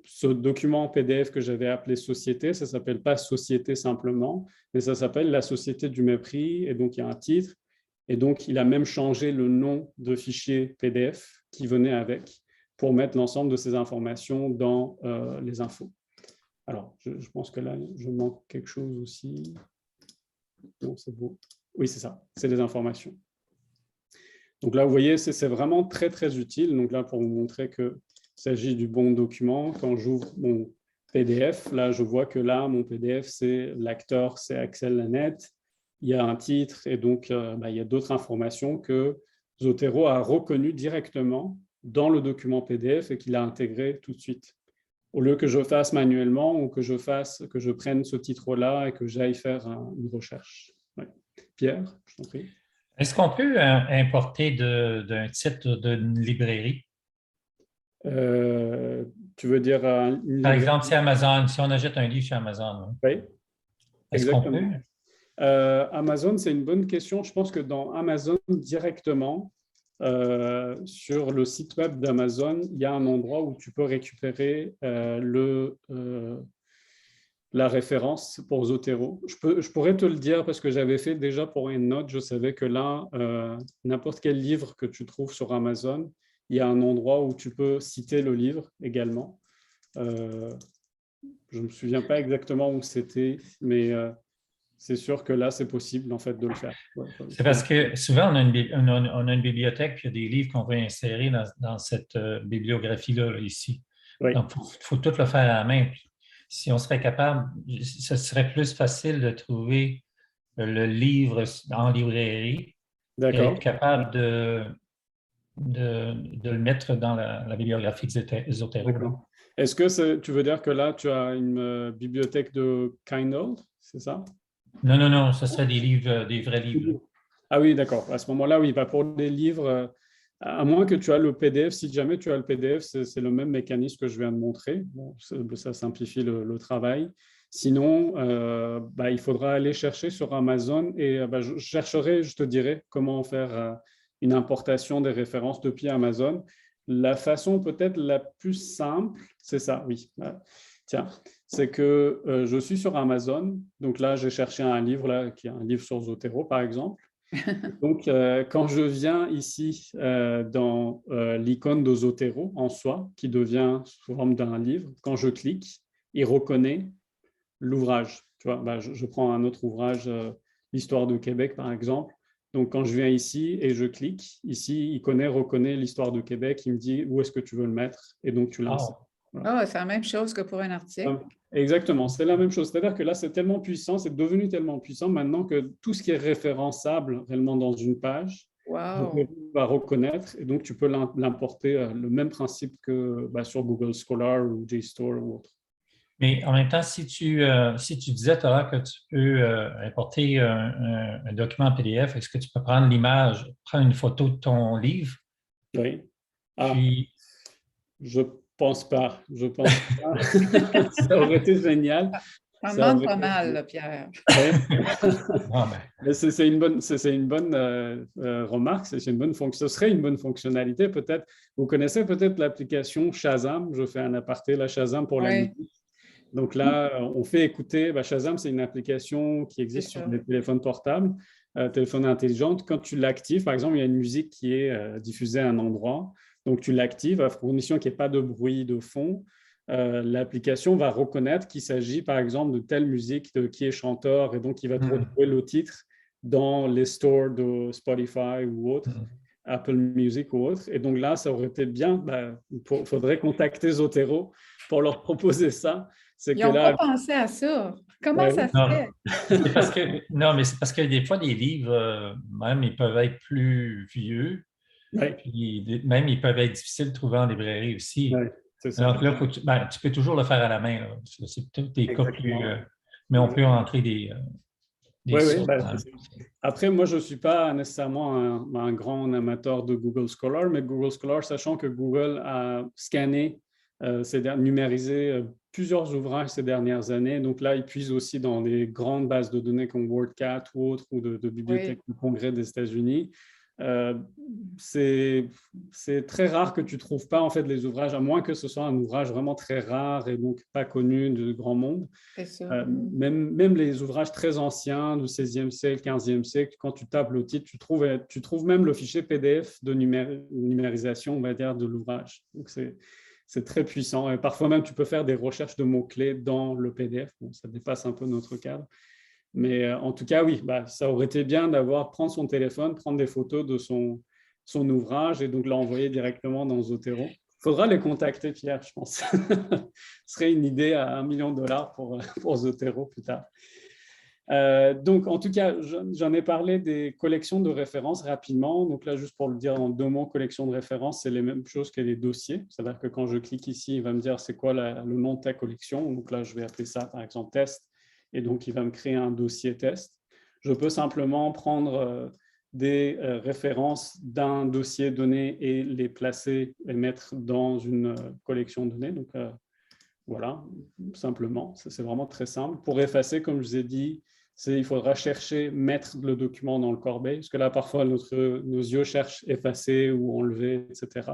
ce document PDF que j'avais appelé société, ça ne s'appelle pas société simplement, mais ça s'appelle la société du mépris. Et donc, il y a un titre. Et donc, il a même changé le nom de fichier PDF qui venait avec pour mettre l'ensemble de ces informations dans les infos. Alors, je pense que là, je manque quelque chose aussi. Non, c'est beau. Oui, c'est ça, c'est les informations. Donc là, vous voyez, c'est vraiment très, très utile. Donc là, pour vous montrer qu'il s'agit du bon document, quand j'ouvre mon PDF, là, je vois que là, mon PDF, c'est l'acteur, c'est Axel Lannette. Il y a un titre et donc il y a d'autres informations que Zotero a reconnues directement dans le document PDF et qu'il a intégré tout de suite. Au lieu que je fasse manuellement ou que je prenne ce titre-là et que j'aille faire une recherche. Ouais. Pierre, je t'en prie. Est-ce qu'on peut importer d'un titre d'une librairie? Tu veux dire Par exemple, si Amazon, si on achète un livre chez Amazon. Oui, est-ce qu'on peut? Amazon, c'est une bonne question. Je pense que dans Amazon, directement, sur le site web d'Amazon, il y a un endroit où tu peux récupérer la référence pour Zotero. Je pourrais te le dire parce que j'avais fait déjà pour EndNote. Je savais que là, n'importe quel livre que tu trouves sur Amazon, il y a un endroit où tu peux citer le livre également. Je ne me souviens pas exactement où c'était, mais c'est sûr que là, c'est possible en fait de le faire. Ouais, c'est parce que souvent, on a une bibliothèque, puis il y a des livres qu'on veut insérer dans cette bibliographie-là, ici. Oui. Donc, il faut tout le faire à la main. Puis, si on serait capable, ce serait plus facile de trouver le livre en librairie et être capable de le mettre dans la bibliographie Zotero. Est-ce que tu veux dire que là, tu as une bibliothèque de Kindle, c'est ça? Non, ce serait des livres, des vrais livres. Ah oui, d'accord. À ce moment-là, oui, pour des livres, à moins que tu as le PDF, si jamais tu as le PDF, c'est le même mécanisme que je viens de montrer. Bon, ça simplifie le travail. Sinon, il faudra aller chercher sur Amazon et je chercherai, je te dirai comment faire une importation des références depuis Amazon. La façon peut-être la plus simple, c'est ça, oui. Tiens, c'est que je suis sur Amazon. Donc là, j'ai cherché un livre, là, qui est un livre sur Zotero, par exemple. Donc, quand je viens ici dans l'icône de Zotero en soi, qui devient sous forme d'un livre, quand je clique, il reconnaît l'ouvrage. Tu vois, je prends un autre ouvrage, l'Histoire de Québec, par exemple. Donc, quand je viens ici et je clique, ici, il reconnaît l'Histoire de Québec, il me dit où est-ce que tu veux le mettre, et donc tu l'insères. Voilà. C'est la même chose que pour un article. Exactement, c'est la même chose. C'est-à-dire que là, c'est tellement puissant, c'est devenu tellement puissant maintenant que tout ce qui est référençable réellement dans une page, va reconnaître, et donc tu peux l'importer, le même principe que sur Google Scholar ou JSTOR ou autre. Mais en même temps, si tu disais tout à l'heure que tu peux importer un document PDF, est-ce que tu peux prendre l'image, prendre une photo de ton livre? Oui. Puis... Je pense pas. Ça aurait été génial. Ça demande pas mal, là, Pierre. Mais c'est une bonne remarque, c'est une bonne fonction. Ce serait une bonne fonctionnalité peut-être. Vous connaissez peut-être l'application Shazam. Je fais un aparté, la Shazam pour la musique. Donc là, on fait écouter. Shazam, c'est une application qui existe sur des téléphones portables, téléphones intelligents. Quand tu l'actives, par exemple, il y a une musique qui est diffusée à un endroit. Donc, tu l'actives à condition qu'il n'y ait pas de bruit de fond. L'application va reconnaître qu'il s'agit, par exemple, de telle musique, de qui est chanteur, et donc il va trouver le titre dans les stores de Spotify ou autre, Apple Music ou autre. Et donc là, ça aurait été bien. Il faudrait contacter Zotero pour leur proposer ça. Ils n'ont pas pensé à ça. Comment ça se fait? Mais c'est parce que des fois, des livres, même, ils peuvent être plus vieux. Puis même, ils peuvent être difficiles de trouver en librairie aussi. Donc là, tu peux toujours le faire à la main. Là. C'est peut-être des cas plus... mais on peut rentrer des sources. Après, moi, je ne suis pas nécessairement un grand amateur de Google Scholar, mais Google Scholar, sachant que Google a scanné, numérisé plusieurs ouvrages ces dernières années. Donc là, ils puisent aussi dans des grandes bases de données comme WordCat ou autres, ou de bibliothèques du Congrès des États-Unis. C'est très rare que tu ne trouves pas en fait les ouvrages, à moins que ce soit un ouvrage vraiment très rare et donc pas connu de grand monde. Même les ouvrages très anciens du 16e siècle, 15e siècle, quand tu tapes le titre, tu trouves même le fichier PDF de numérisation, on va dire, de l'ouvrage. Donc c'est très puissant. Et parfois même, tu peux faire des recherches de mots-clés dans le PDF. Bon, ça dépasse un peu notre cadre. Mais en tout cas, oui, ça aurait été bien prendre son téléphone, prendre des photos de son ouvrage et donc l'envoyer directement dans Zotero. Il faudra les contacter, Pierre, je pense. Ce serait une idée à $1 million pour Zotero plus tard. Donc, en tout cas, j'en ai parlé des collections de références rapidement. Donc là, juste pour le dire en 2 mots, collection de références, c'est les mêmes choses que les dossiers. C'est-à-dire que quand je clique ici, il va me dire c'est quoi le nom de ta collection. Donc là, je vais appeler ça, par exemple, test. Et donc, il va me créer un dossier test. Je peux simplement prendre des références d'un dossier donné et les placer et mettre dans une collection de données. Donc, voilà, simplement. C'est vraiment très simple. Pour effacer, comme je vous ai dit, il faudra mettre le document dans le corbeil, parce que là, parfois, nos yeux cherchent effacer ou enlever, etc.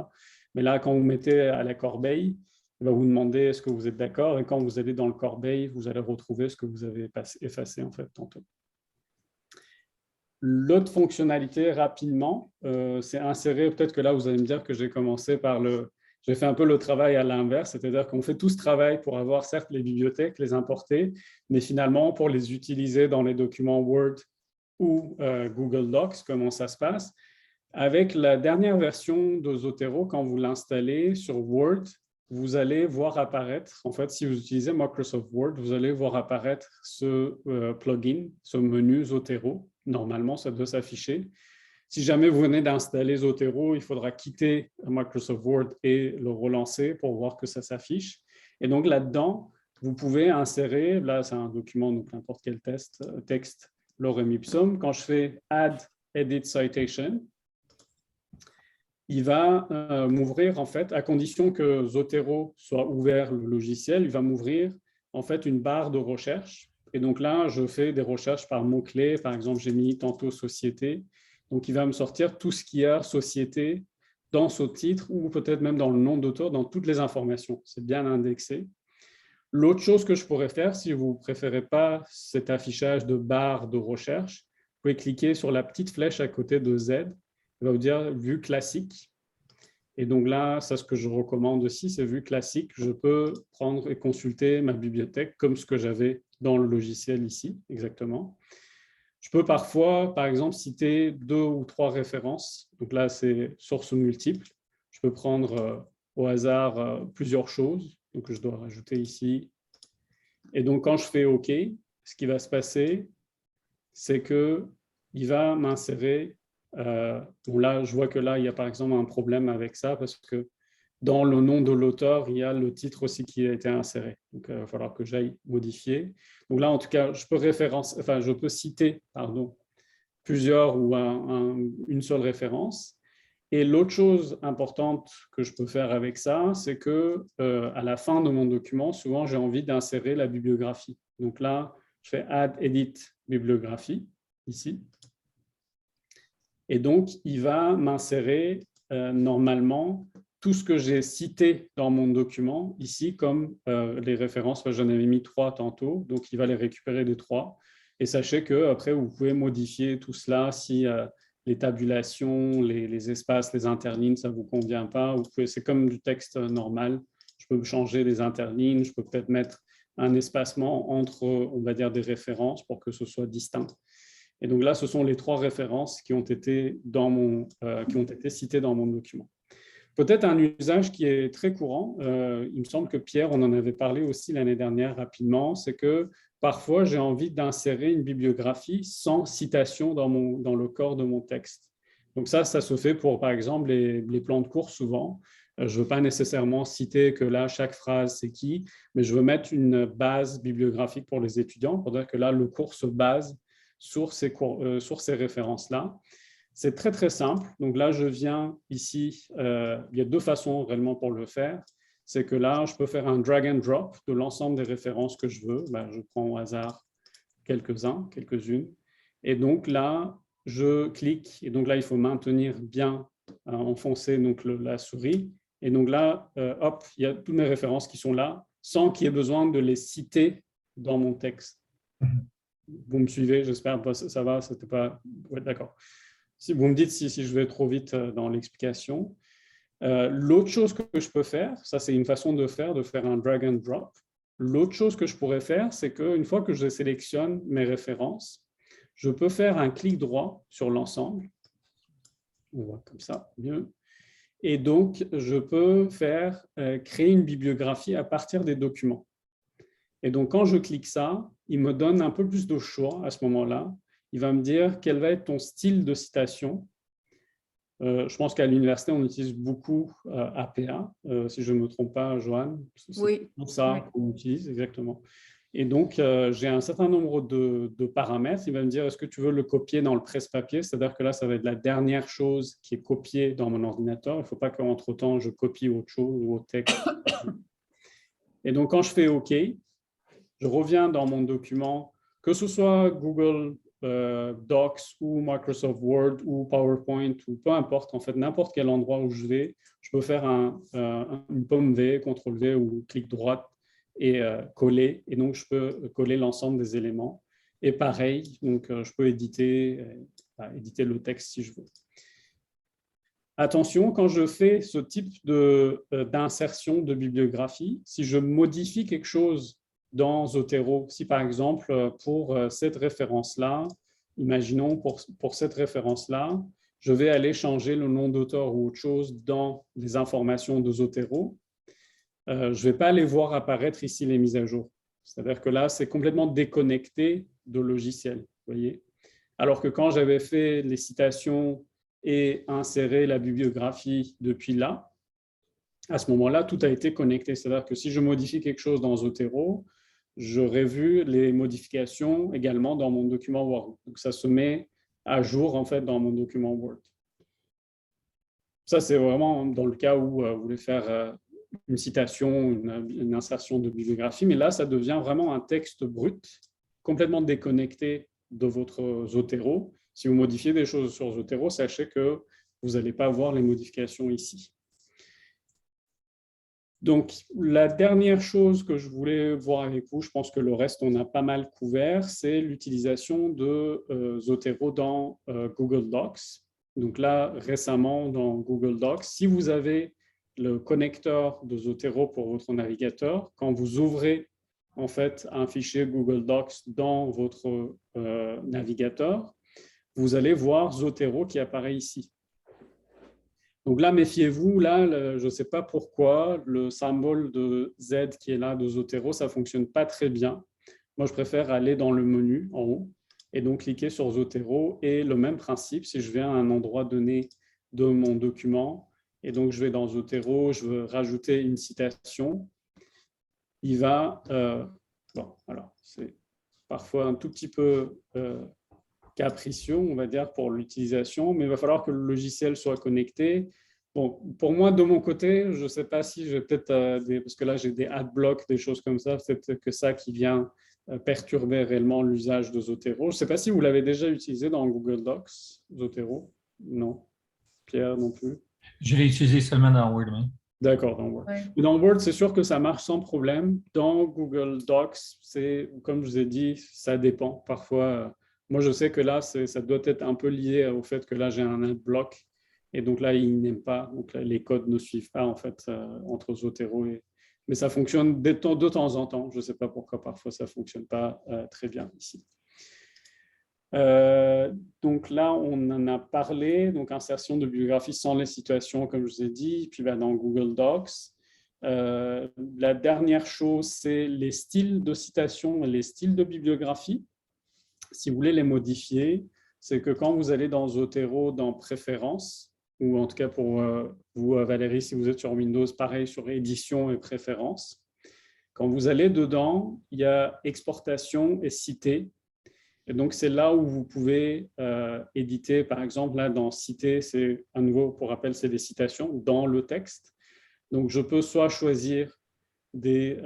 Mais là, quand vous mettez à la corbeille, il va vous demander est-ce que vous êtes d'accord, et quand vous allez dans le corbeil, vous allez retrouver ce que vous avez effacé en fait tantôt. L'autre fonctionnalité, rapidement, c'est insérer, peut-être que là, vous allez me dire que j'ai commencé par j'ai fait un peu le travail à l'inverse, c'est-à-dire qu'on fait tout ce travail pour avoir certes les bibliothèques, les importer, mais finalement pour les utiliser dans les documents Word ou Google Docs, comment ça se passe. Avec la dernière version de Zotero, quand vous l'installez sur Word, vous allez voir apparaître, en fait, si vous utilisez Microsoft Word, vous allez voir apparaître ce plugin, ce menu Zotero. Normalement, ça doit s'afficher. Si jamais vous venez d'installer Zotero, il faudra quitter Microsoft Word et le relancer pour voir que ça s'affiche. Et donc là-dedans, vous pouvez insérer, là c'est un document, donc n'importe quel texte, lorem ipsum. Quand je fais Add Edit Citation, il va m'ouvrir, en fait, à condition que Zotero soit ouvert, le logiciel, il va m'ouvrir en fait une barre de recherche. Et donc là, je fais des recherches par mots-clés. Par exemple, j'ai mis tantôt société. Donc, il va me sortir tout ce qu'il y a société dans ce titre ou peut-être même dans le nom d'auteur, dans toutes les informations. C'est bien indexé. L'autre chose que je pourrais faire, si vous ne préférez pas cet affichage de barre de recherche, vous pouvez cliquer sur la petite flèche à côté de Z. Il va vous dire vue classique. Et donc là, ça, ce que je recommande aussi, c'est vue classique. Je peux prendre et consulter ma bibliothèque comme ce que j'avais dans le logiciel ici, exactement. Je peux parfois, par exemple, citer 2 ou 3 références. Donc là, c'est sources multiples. Je peux prendre au hasard plusieurs choses. Donc, je dois rajouter ici. Et donc, quand je fais OK, ce qui va se passer, c'est qu'il va m'insérer. Bon, là, je vois que là, il y a par exemple un problème avec ça parce que dans le nom de l'auteur, il y a le titre aussi qui a été inséré. Donc, il va falloir que j'aille modifier. Donc là, en tout cas, je peux citer plusieurs ou une seule référence. Et l'autre chose importante que je peux faire avec ça, c'est que à la fin de mon document, souvent, j'ai envie d'insérer la bibliographie. Donc là, je fais Add, Edit, Bibliographie, ici. Et donc, il va m'insérer normalement tout ce que j'ai cité dans mon document, ici, comme les références. J'en avais mis 3 tantôt, donc il va les récupérer les 3. Et sachez qu'après, vous pouvez modifier tout cela si les tabulations, les espaces, les interlignes, ça ne vous convient pas. C'est comme du texte normal. Je peux changer les interlignes, je peux peut-être mettre un espacement entre, on va dire, des références pour que ce soit distinct. Et donc là, ce sont les 3 références qui ont été citées dans mon document. Peut-être un usage qui est très courant, il me semble que Pierre, on en avait parlé aussi l'année dernière rapidement, c'est que parfois j'ai envie d'insérer une bibliographie sans citation dans le corps de mon texte. Donc ça se fait pour, par exemple, les plans de cours souvent. Je ne veux pas nécessairement citer que là, chaque phrase, c'est qui, mais je veux mettre une base bibliographique pour les étudiants, pour dire que là, le cours se base sur ces références-là. C'est très, très simple. Donc là, je viens ici. Il y a 2 façons réellement pour le faire. C'est que là, je peux faire un drag and drop de l'ensemble des références que je veux. Je prends au hasard quelques-unes. Et donc là, je clique. Et donc là, il faut maintenir bien enfoncer la souris. Et donc là, hop, il y a toutes mes références qui sont là, sans qu'il y ait besoin de les citer dans mon texte. Vous me suivez, j'espère. Ça va, c'était pas... Ouais, d'accord. Si vous me dites si je vais trop vite dans l'explication. L'autre chose que je peux faire, ça c'est une façon de faire un drag and drop. L'autre chose que je pourrais faire, c'est qu'une fois que je sélectionne mes références, je peux faire un clic droit sur l'ensemble. On voit comme ça, mieux. Et donc, je peux créer une bibliographie à partir des documents. Et donc, quand je clique ça, il me donne un peu plus de choix à ce moment-là. Il va me dire quel va être ton style de citation. Je pense qu'à l'université, on utilise beaucoup APA, si je ne me trompe pas, Joanne. Oui. C'est ça qu'on utilise, exactement. Et donc, j'ai un certain nombre de paramètres. Il va me dire, est-ce que tu veux le copier dans le presse-papier? C'est-à-dire que là, ça va être la dernière chose qui est copiée dans mon ordinateur. Il ne faut pas qu'entre-temps, je copie autre chose ou autre texte. Et donc, quand je fais OK, je reviens dans mon document, que ce soit Google Docs ou Microsoft Word ou PowerPoint ou peu importe, en fait, n'importe quel endroit où je vais, je peux faire une pomme V, CTRL V ou clic droit et coller. Et donc, je peux coller l'ensemble des éléments. Et pareil, donc, je peux éditer le texte si je veux. Attention, quand je fais ce type d'insertion de bibliographie, si je modifie quelque chose dans Zotero, si par exemple pour cette référence-là, imaginons pour cette référence-là, je vais aller changer le nom d'auteur ou autre chose dans les informations de Zotero, je ne vais pas les voir apparaître ici les mises à jour. C'est-à-dire que là, c'est complètement déconnecté de logiciel, vous voyez. Alors que quand j'avais fait les citations et inséré la bibliographie depuis là, à ce moment-là, tout a été connecté. C'est-à-dire que si je modifie quelque chose dans Zotero, j'aurais vu les modifications également dans mon document Word. Donc, ça se met à jour, en fait, dans mon document Word. Ça, c'est vraiment dans le cas où vous voulez faire une citation, une insertion de bibliographie, mais là, ça devient vraiment un texte brut, complètement déconnecté de votre Zotero. Si vous modifiez des choses sur Zotero, sachez que vous n'allez pas voir les modifications ici. Donc, la dernière chose que je voulais voir avec vous, je pense que le reste, on a pas mal couvert, c'est l'utilisation de Zotero dans Google Docs. Donc là, récemment, dans Google Docs, si vous avez le connecteur de Zotero pour votre navigateur, quand vous ouvrez en fait un fichier Google Docs dans votre navigateur, vous allez voir Zotero qui apparaît ici. Donc là, méfiez-vous, là, je ne sais pas pourquoi, le symbole de Z qui est là de Zotero, ça ne fonctionne pas très bien. Moi, je préfère aller dans le menu en haut et donc cliquer sur Zotero. Et le même principe, si je vais à un endroit donné de mon document, et donc je vais dans Zotero, je veux rajouter une citation, il va... bon, alors, c'est parfois un tout petit peu capricieux, on va dire, pour l'utilisation, mais il va falloir que le logiciel soit connecté. Bon, pour moi, de mon côté, je ne sais pas si je vais peut-être, parce que là, j'ai des adblocks, des choses comme ça, peut-être que ça qui vient perturber réellement l'usage de Zotero. Je ne sais pas si vous l'avez déjà utilisé dans Google Docs, Zotero. Non. Pierre, non plus. Je l'ai utilisé seulement dans Word. Oui. D'accord, dans Word. Ouais. Dans Word, c'est sûr que ça marche sans problème. Dans Google Docs, c'est, comme je vous ai dit, ça dépend. Parfois, moi, je sais que là, ça doit être un peu lié au fait que là, j'ai un adblock. Et donc là, il n'aime pas. Donc là, les codes ne suivent pas, en fait, entre Zotero et... Mais ça fonctionne de temps en temps. Je ne sais pas pourquoi, parfois, ça ne fonctionne pas très bien ici. Donc là, on en a parlé. Donc, insertion de bibliographie sans les situations, comme je vous ai dit. Puis dans Google Docs. La dernière chose, c'est les styles de citation et les styles de bibliographie. Si vous voulez les modifier, c'est que quand vous allez dans Zotero, dans Préférences, ou en tout cas pour vous, Valérie, si vous êtes sur Windows, pareil sur Édition et Préférences. Quand vous allez dedans, il y a Exportation et Citer. Et donc, c'est là où vous pouvez éditer, par exemple, là, dans Citer, c'est à nouveau, pour rappel, c'est des citations dans le texte. Donc, je peux soit choisir des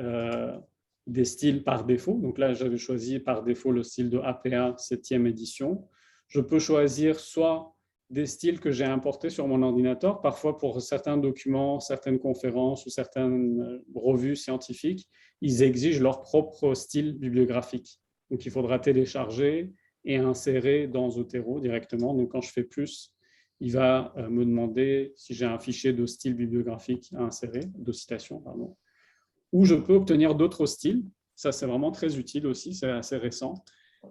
styles par défaut. Donc là, j'avais choisi par défaut le style de APA 7e édition. Je peux choisir soit des styles que j'ai importés sur mon ordinateur, parfois pour certains documents, certaines conférences ou certaines revues scientifiques, ils exigent leur propre style bibliographique. Donc, il faudra télécharger et insérer dans Zotero directement. Donc, quand je fais plus, il va me demander si j'ai un fichier de style bibliographique à insérer, de citation, pardon. Ou je peux obtenir d'autres styles. Ça, c'est vraiment très utile aussi, c'est assez récent.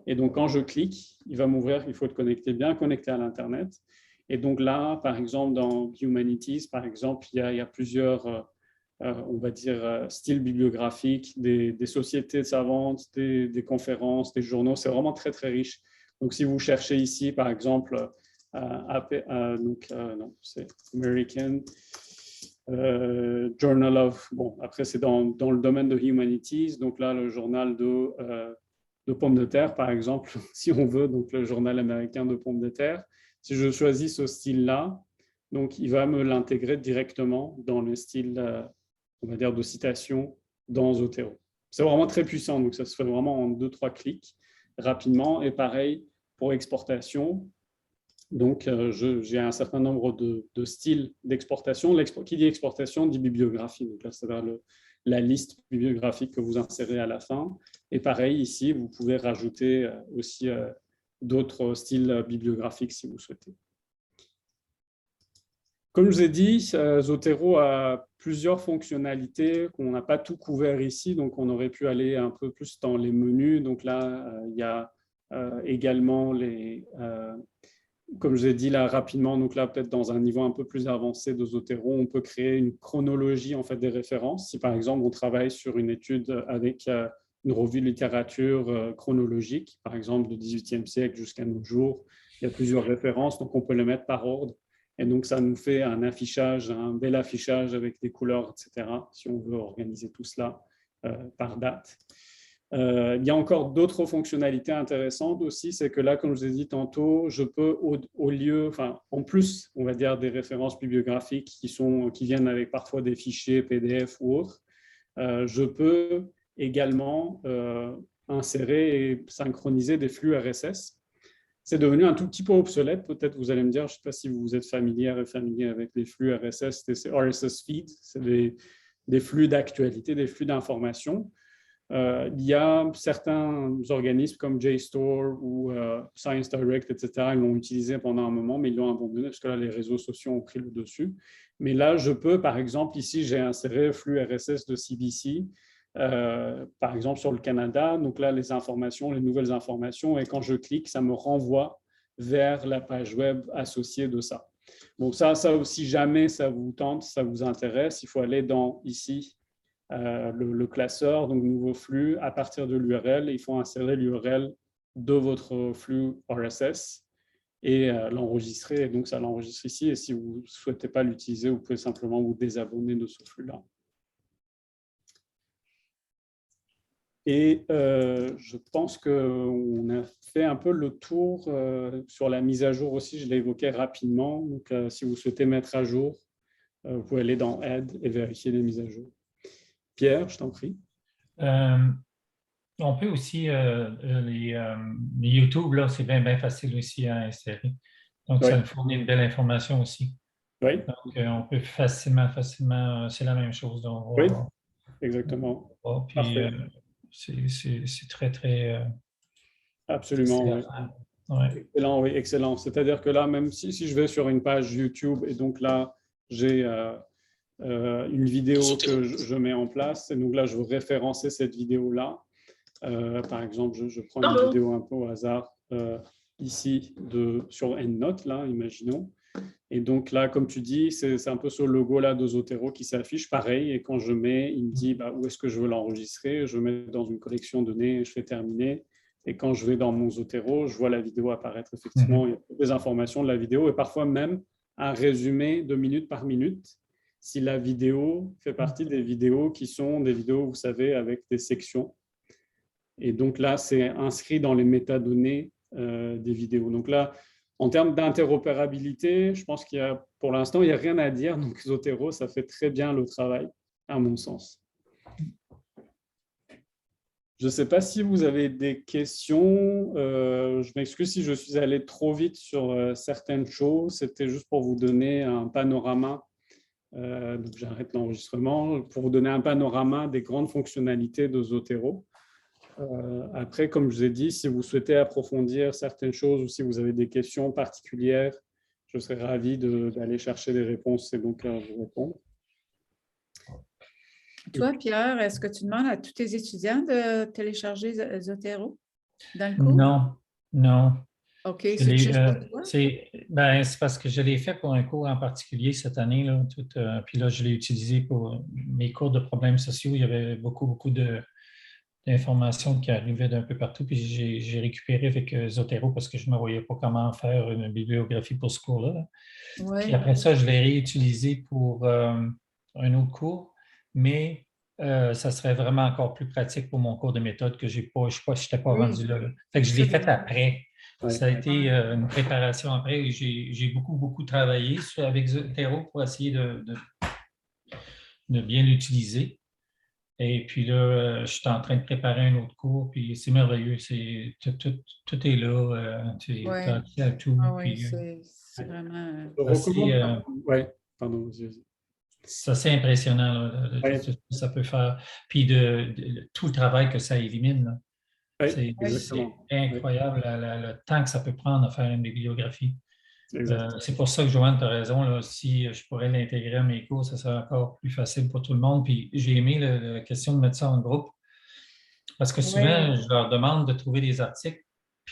Et donc, quand je clique, il va m'ouvrir, il faut être connecté, bien connecté à l'Internet. Et donc là, par exemple, dans Humanities, par exemple, il y a plusieurs, on va dire, styles bibliographiques, des sociétés savantes, des conférences, des journaux. C'est vraiment très, très riche. Donc, si vous cherchez ici, par exemple, non, c'est American Journal of... Bon, après, c'est dans le domaine de Humanities. Donc là, le journal de pommes de terre, par exemple, si on veut, donc le journal américain de pommes de terre. Si je choisis ce style-là, donc il va me l'intégrer directement dans le style, on va dire, de citation dans Zotero. C'est vraiment très puissant, donc ça se fait vraiment en 2-3 clics rapidement. Et pareil pour exportation. Donc, j'ai un certain nombre de styles d'exportation. Qui dit exportation dit bibliographie. Donc là, c'est la liste bibliographique que vous insérez à la fin. Et pareil, ici, vous pouvez rajouter aussi d'autres styles bibliographiques si vous souhaitez. Comme je vous ai dit, Zotero a plusieurs fonctionnalités qu'on n'a pas tout couvert ici, donc on aurait pu aller un peu plus dans les menus. Donc là, il y a également les... comme je vous ai dit là rapidement, donc là peut-être dans un niveau un peu plus avancé de Zotero, on peut créer une chronologie en fait des références. Si par exemple on travaille sur une étude avec une revue de littérature chronologique, par exemple du XVIIIe siècle jusqu'à nos jours, il y a plusieurs références, donc on peut les mettre par ordre. Et donc ça nous fait un affichage, un bel affichage avec des couleurs, etc. Si on veut organiser tout cela par date. Il y a encore d'autres fonctionnalités intéressantes aussi, c'est que là, comme je vous ai dit tantôt, je peux au lieu, enfin, en plus, on va dire des références bibliographiques qui viennent avec parfois des fichiers PDF ou autres, je peux également insérer et synchroniser des flux RSS. C'est devenu un tout petit peu obsolète, peut-être vous allez me dire, je ne sais pas si vous êtes familier avec les flux RSS, c'est RSS feed, c'est des flux d'actualité, des flux d'informations. Il y a certains organismes comme JSTOR ou Science Direct, etc., ils l'ont utilisé pendant un moment, mais ils l'ont abandonné parce que là, les réseaux sociaux ont pris le dessus. Mais là, je peux, par exemple, ici, j'ai inséré le flux RSS de CBC, par exemple, sur le Canada. Donc là, les informations, les nouvelles informations, et quand je clique, ça me renvoie vers la page web associée de ça. Donc ça aussi, jamais ça vous tente, ça vous intéresse, il faut aller dans, ici, le classeur, donc nouveau flux, à partir de l'URL, il faut insérer l'URL de votre flux RSS et l'enregistrer. Et donc, ça l'enregistre ici. Et si vous ne souhaitez pas l'utiliser, vous pouvez simplement vous désabonner de ce flux-là. Et je pense qu'on a fait un peu le tour sur la mise à jour aussi. Je l'ai évoqué rapidement. Donc, si vous souhaitez mettre à jour, vous pouvez aller dans Aide et vérifier les mises à jour. Pierre, je t'en prie. On peut aussi, les YouTube, là, c'est bien facile aussi à insérer. Donc, oui. Ça nous fournit une belle information aussi. Oui. Donc, on peut facilement, c'est la même chose. Donc, oui, exactement. Puis, c'est très, très… Absolument, oui. Excellent, oui, excellent. C'est-à-dire que là, même si je vais sur une page YouTube et donc là, j'ai une vidéo que je mets en place, et donc là, je veux référencer cette vidéo-là. Par exemple, je prends une vidéo un peu au hasard ici sur EndNote, là, imaginons. Et donc là, comme tu dis, c'est un peu ce logo-là de Zotero qui s'affiche, pareil. Et quand je mets, il me dit où est-ce que je veux l'enregistrer. Je mets dans une collection de données, je fais terminer. Et quand je vais dans mon Zotero, je vois la vidéo apparaître effectivement. Il y a toutes les informations de la vidéo et parfois même un résumé de minute par minute. Si la vidéo fait partie des vidéos qui sont des vidéos, vous savez, avec des sections. Et donc là, c'est inscrit dans les métadonnées des vidéos. Donc là, en termes d'interopérabilité, je pense qu'il y a, pour l'instant, il n'y a rien à dire. Donc Zotero, ça fait très bien le travail, à mon sens. Je ne sais pas si vous avez des questions. Je m'excuse si je suis allé trop vite sur certaines choses. C'était juste pour vous donner un panorama. Donc j'arrête l'enregistrement. Pour vous donner un panorama des grandes fonctionnalités de Zotero. Après, comme je vous ai dit, si vous souhaitez approfondir certaines choses ou si vous avez des questions particulières, je serais ravi d'aller chercher des réponses et donc vous répondre. Toi, Pierre, est-ce que tu demandes à tous tes étudiants de télécharger Zotero dans le cours? Non. OK, c'est juste pour toi? C'est parce que je l'ai fait pour un cours en particulier cette année. Là, puis là, je l'ai utilisé pour mes cours de problèmes sociaux. Il y avait beaucoup d'informations qui arrivaient d'un peu partout. Puis j'ai récupéré avec Zotero parce que je ne me voyais pas comment faire une bibliographie pour ce cours-là. Ouais. Puis après ça, je l'ai réutilisé pour un autre cours. Mais ça serait vraiment encore plus pratique pour mon cours de méthode que je n'étais pas rendu là. Fait que je l'ai fait après. Ouais. Ça a été une préparation après. J'ai beaucoup travaillé avec Zotero pour essayer de bien l'utiliser. Et puis là, je suis en train de préparer un autre cours, puis c'est merveilleux. Tout est là. Tu as accès à tout. Oui, c'est vraiment… Oui, pardon. C'est assez impressionnant, là, ce que ça peut faire. Puis tout le travail que ça élimine. C'est incroyable le temps que ça peut prendre à faire une bibliographie. C'est pour ça que, Joanne, tu as raison. Là, si je pourrais l'intégrer à mes cours, ça serait encore plus facile pour tout le monde. Puis j'ai aimé la question de mettre ça en groupe. Parce que souvent, je leur demande de trouver des articles